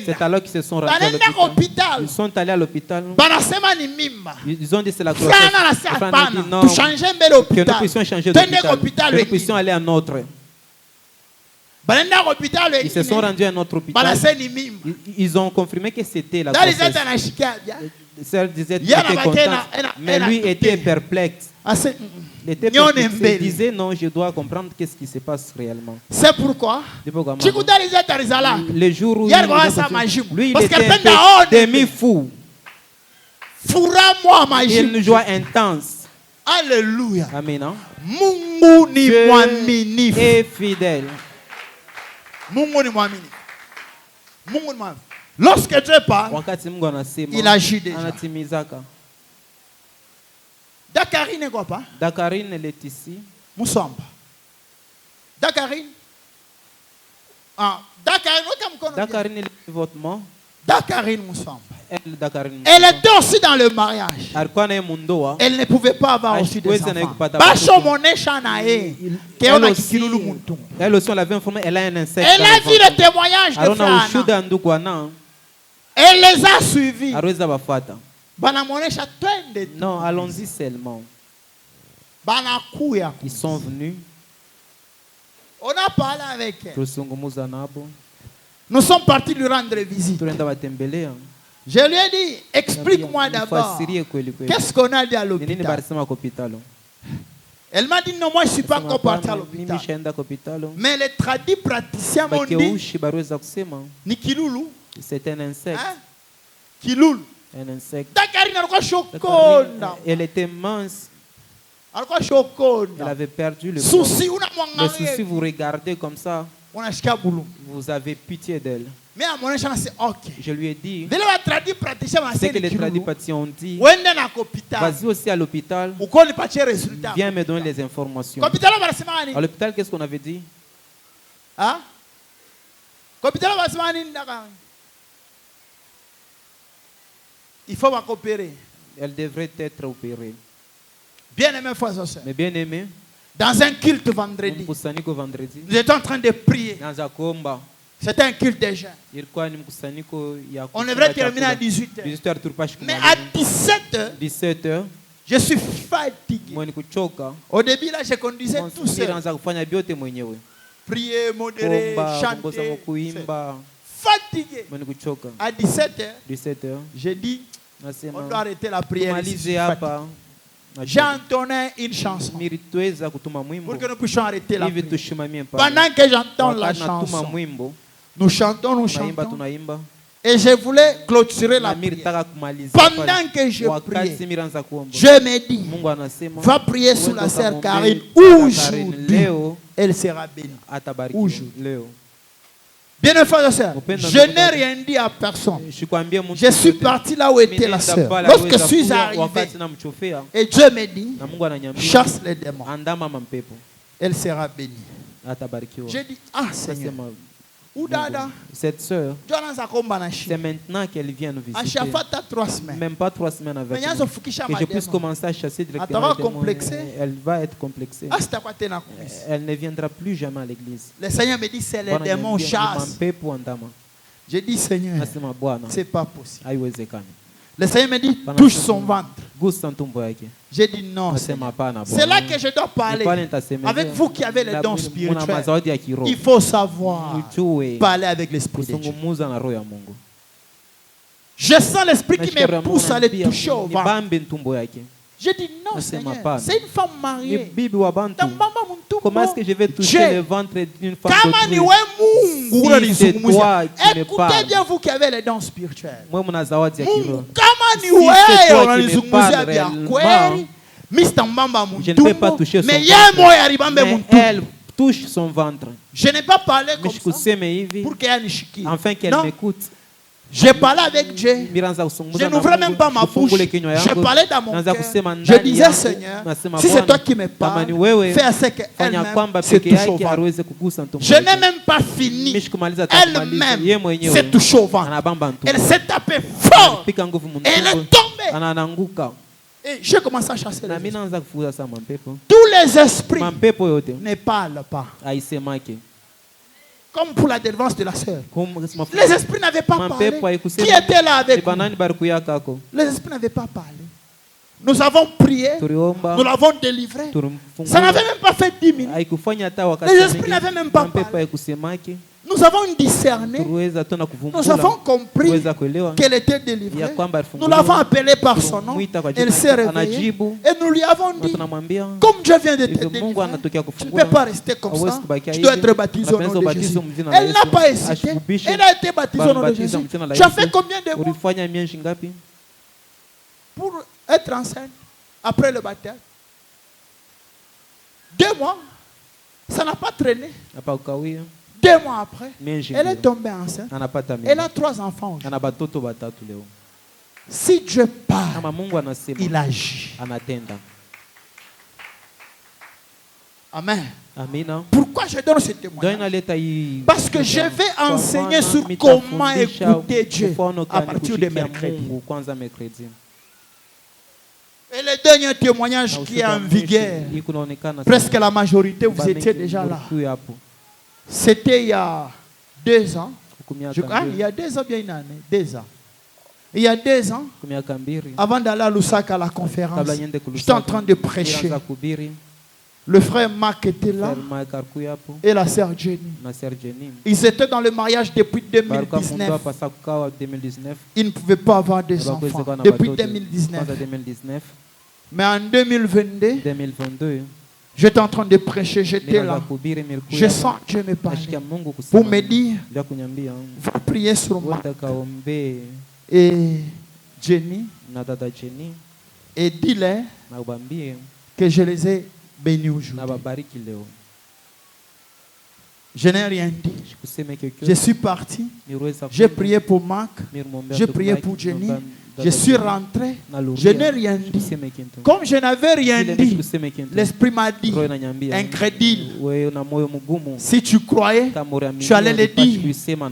C'est alors qu'ils se sont rendus à l'hôpital. Ils sont allés à l'hôpital. Ils ont dit c'est la grossesse. Les frères ont dit non, que nous puissions changer d'hôpital, que nous puissions aller à un autre. Ils se sont rendus à un autre hôpital. Ils ont confirmé que c'était la grossesse. Celle disait qu'il était content, mais lui était perplexe. Il était perplexe. Il disait non, je dois comprendre qu'est-ce qui se passe réellement. C'est pourquoi le jour où lui il était demi-fou. Une joie intense. Alléluia. Amen. Dieu est fidèle. Lorsque Dieu parle, il agit déjà. Dakarine ne quoi pas? Dakarine, elle est ici. Moussamba. Dakarine. Dakarine, elle est votre mot. Dakarine Moussamba. Elle était aussi dans le mariage. Elle ne pouvait pas avoir aussi des enfants. Elle aussi, on l'avait informé, elle a un insecte. Elle a vu le témoignage de Frana. Elle les a suivis. Non, allons-y seulement. Ils sont venus. On a parlé avec elle. Nous sommes partis lui rendre visite. Je lui ai dit, explique-moi d'abord, qu'est-ce qu'on a dit à l'hôpital? Elle m'a dit, non, moi je ne suis pas encore parti à l'hôpital. Mais les tradis praticiens m'ont dit, ni Kiloulou. C'est un insecte. Hein? Kiloulou. Un insecte. Elle était mince. Elle avait perdu le souci. Le souci, vous regardez comme ça. Vous avez pitié d'elle. Je lui ai dit, c'est que les tradis praticiens ont dit, vas-y aussi à l'hôpital, viens me donner les informations. À l'hôpital, qu'est-ce qu'on avait dit? Il faut m'opérer. Elle devrait être opérée. Bien-aimé, frères et sœurs. Mais bien aimé. Dans un culte vendredi. Nous étions en train de prier. C'était un culte de jeûne. On devrait terminer à 18h. Mais à 17h, je suis fatigué. Au début, là, je conduisais tout seul. Prier, modérer, chanter. Fatigué. À 17h, j'ai dit, on doit arrêter la prière. J'ai entonné une chanson pour que nous puissions arrêter la prière. Pendant que j'entends la chanson, nous chantons. Et je voulais clôturer la prière. Pendant que je priais, je me dis, va prier sous la sœur Karine. Aujourd'hui, elle sera bénie. Aujourd'hui. Bien, frères et sœurs, je n'ai rien dit à personne. Je suis parti là où était la sœur. Lorsque je suis arrivé, et Dieu me dit, chasse les démons. Elle sera bénie. J'ai dit, ah Seigneur, Cette sœur, c'est maintenant qu'elle vient nous visiter. Même pas 3 semaines avec nous. Que je puisse commencer à chasser directement les démons. Elle va être complexée. Elle ne viendra plus jamais à l'église. Le Seigneur me dit c'est les démons chassent. J'ai dit Seigneur, c'est pas possible. Le Seigneur me dit touche son ventre. J'ai dit non. C'est là que je dois parler. Avec vous qui avez les dons spirituels, il faut savoir parler avec l'Esprit de Dieu. Je sens l'Esprit qui me pousse à aller toucher au ventre. J'ai dit non, Seigneur. C'est une femme mariée. Comment est-ce que je vais toucher le ventre d'une femme d'autrui? Si c'est toi qui me parles. Écoutez bien vous qui avez les dons spirituels. Si c'est toi qui me parles réellement, je ne peux pas toucher son ventre. Mais elle touche son ventre. Je n'ai pas parlé comme ça pour qu'elle afin qu'elle m'écoute. J'ai parlé avec Dieu. Je n'ouvrais même pas ma bouche. Je parlais dans mon cœur. Je disais, Seigneur, si c'est toi qui me parles, fais à ce qu'elle-même se touche au ventre. Je n'ai même pas fini. Elle-même s'est touchée au ventre. Elle s'est tapée fort. Et elle est tombée. Et j'ai commencé à chasser les esprits. Tous les esprits ne parlent pas. Comme pour la délivrance de la sœur. Les esprits n'avaient pas parlé. Qui était là avec nous? Les esprits n'avaient pas parlé. Nous avons prié. Nous l'avons délivré. Ça n'avait même pas fait 10 minutes. Les esprits n'avaient même pas parlé. Nous avons discerné. Nous avons compris qu'elle était délivrée. Nous l'avons appelée par son nom. Elle s'est réveillée. Et nous lui avons dit, comme Dieu vient de te délivrer, tu ne peux pas rester comme ça. Tu dois être baptisé au nom de Jésus. Elle n'a pas hésité. Elle a été baptisée au nom de Jésus. Tu as fait combien de mois pour être enceinte après le baptême? 2 mois. Ça n'a pas traîné. 2 mois après, elle est tombée enceinte. Elle a 3 enfants. Si Dieu parle, il agit. Amen. Pourquoi je donne ce témoignage? Parce que je vais enseigner sur comment écouter Dieu à partir de mercredi. Et le dernier témoignage qui est en vigueur, presque la majorité, vous étiez déjà là. C'était il y a 2 ans. Il y a 2 ans, bien une année. 2 ans. Il y a 2 ans, avant d'aller à Lusaka à la conférence, j'étais en train de prêcher. Le frère Marc était là et la sœur Jenny. Ils étaient dans le mariage depuis 2019. Ils ne pouvaient pas avoir des enfants depuis 2019. Mais en 2022, j'étais en train de prêcher, j'étais là. Je sens que Dieu me parle pour me dire, va prier sur moi. Et Jenny, et dis-leur que je les ai bénis aujourd'hui. Je n'ai rien dit. Je suis parti. J'ai prié pour Marc. J'ai prié pour Jenny. Je suis rentré. Je n'ai rien dit. Comme je n'avais rien dit, l'Esprit m'a dit, incrédule. Si tu croyais, tu allais le dire.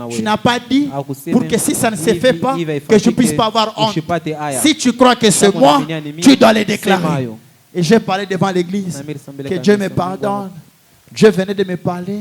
Tu n'as pas dit pour que si ça ne se fait pas, que je ne puisse pas avoir honte. Si tu crois que c'est moi, tu dois le déclarer. Et j'ai parlé devant l'église. Que Dieu me pardonne. Dieu venait de me parler.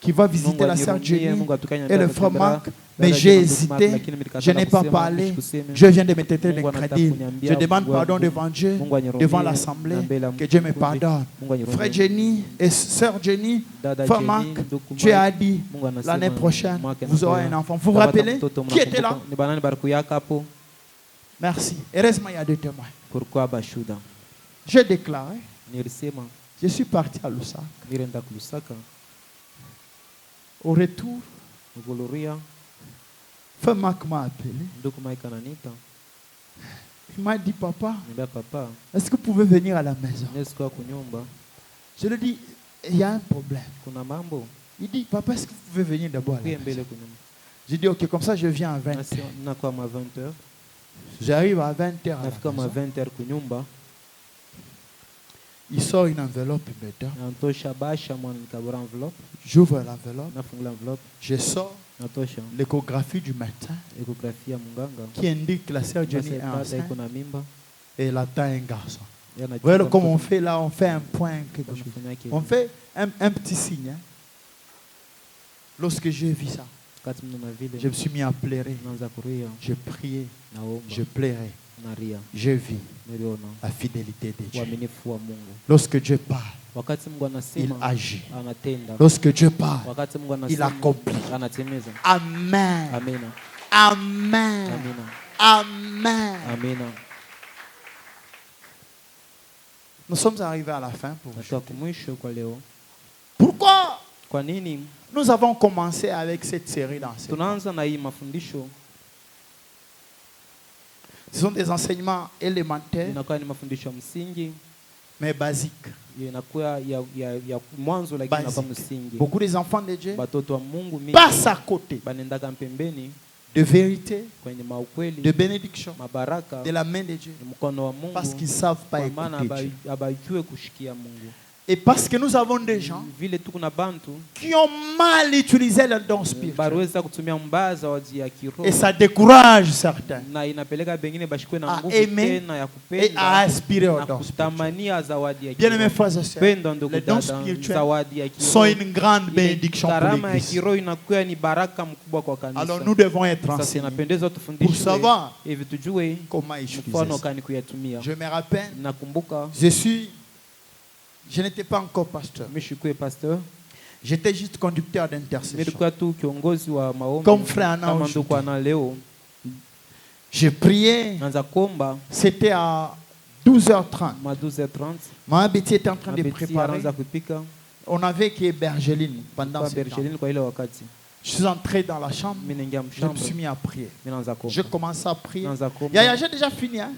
Qui va visiter la sœur Jenny et le frère Marc. Mais j'ai hésité. Je n'ai pas parlé. Je viens de me traiter d'incrédule. Je demande pardon devant Dieu, devant l'assemblée. Que Dieu me pardonne. Frère Jenny et sœur Jenny, frère Marc, Dieu a dit l'année prochaine, vous aurez un enfant. Vous vous rappelez qui était là? Merci. Heureusement, il y a 2 témoins. Pourquoi Bashuda? J'ai déclaré. Je suis parti à Lusaka. Au retour, frère Marc m'a appelé. Il m'a dit, papa, est-ce que vous pouvez venir à la maison? Je lui ai dit, il y a un problème. Il dit, papa, est-ce que vous pouvez venir d'abord à la maison? J'ai dit, ok, comme ça je viens à 20h. J'arrive à 20h. Il sort une enveloppe maintenant. J'ouvre l'enveloppe. Je sors l'échographie du médecin qui indique que la sœur Jenny est enceinte et elle attend un garçon. Vous voyez comme on fait là, on fait un point, on fait un petit signe. Hein. Lorsque j'ai vu ça, je me suis mis à pleurer. Je priais, je pleurais. Je vis la fidélité de Dieu. Lorsque Dieu parle, il agit. Lorsque Dieu parle, il accomplit. Amen. Amen. Amen. Nous sommes arrivés à la fin pour aujourd'hui. Pourquoi nous avons commencé avec cette série d'enseignements? Ce sont des enseignements élémentaires, mais basiques. Beaucoup des enfants de Dieu passent à côté de vérité, de bénédiction, de la main de Dieu, parce qu'ils ne savent pas écouter Dieu. Et parce que nous avons des gens qui ont mal utilisé le don spirituel. Et ça décourage certains à aimer et à aspirer au don spirituel. Bien-aimés frères et sœurs, les dons spirituels sont une grande bénédiction pour l'Église. Alors nous devons être enseignés pour savoir comment utiliser ça. Je me rappelle, je n'étais pas encore pasteur. J'étais juste conducteur d'intercession. Comme frère Anna aujourd'hui. Je priais. C'était à 12h30. Ma Betty était en train de préparer. On avait qui est Bergeline pendant ce temps. Je suis entré dans la chambre. Je me suis mis à prier. Je commençais à prier. J'ai déjà fini. Hein?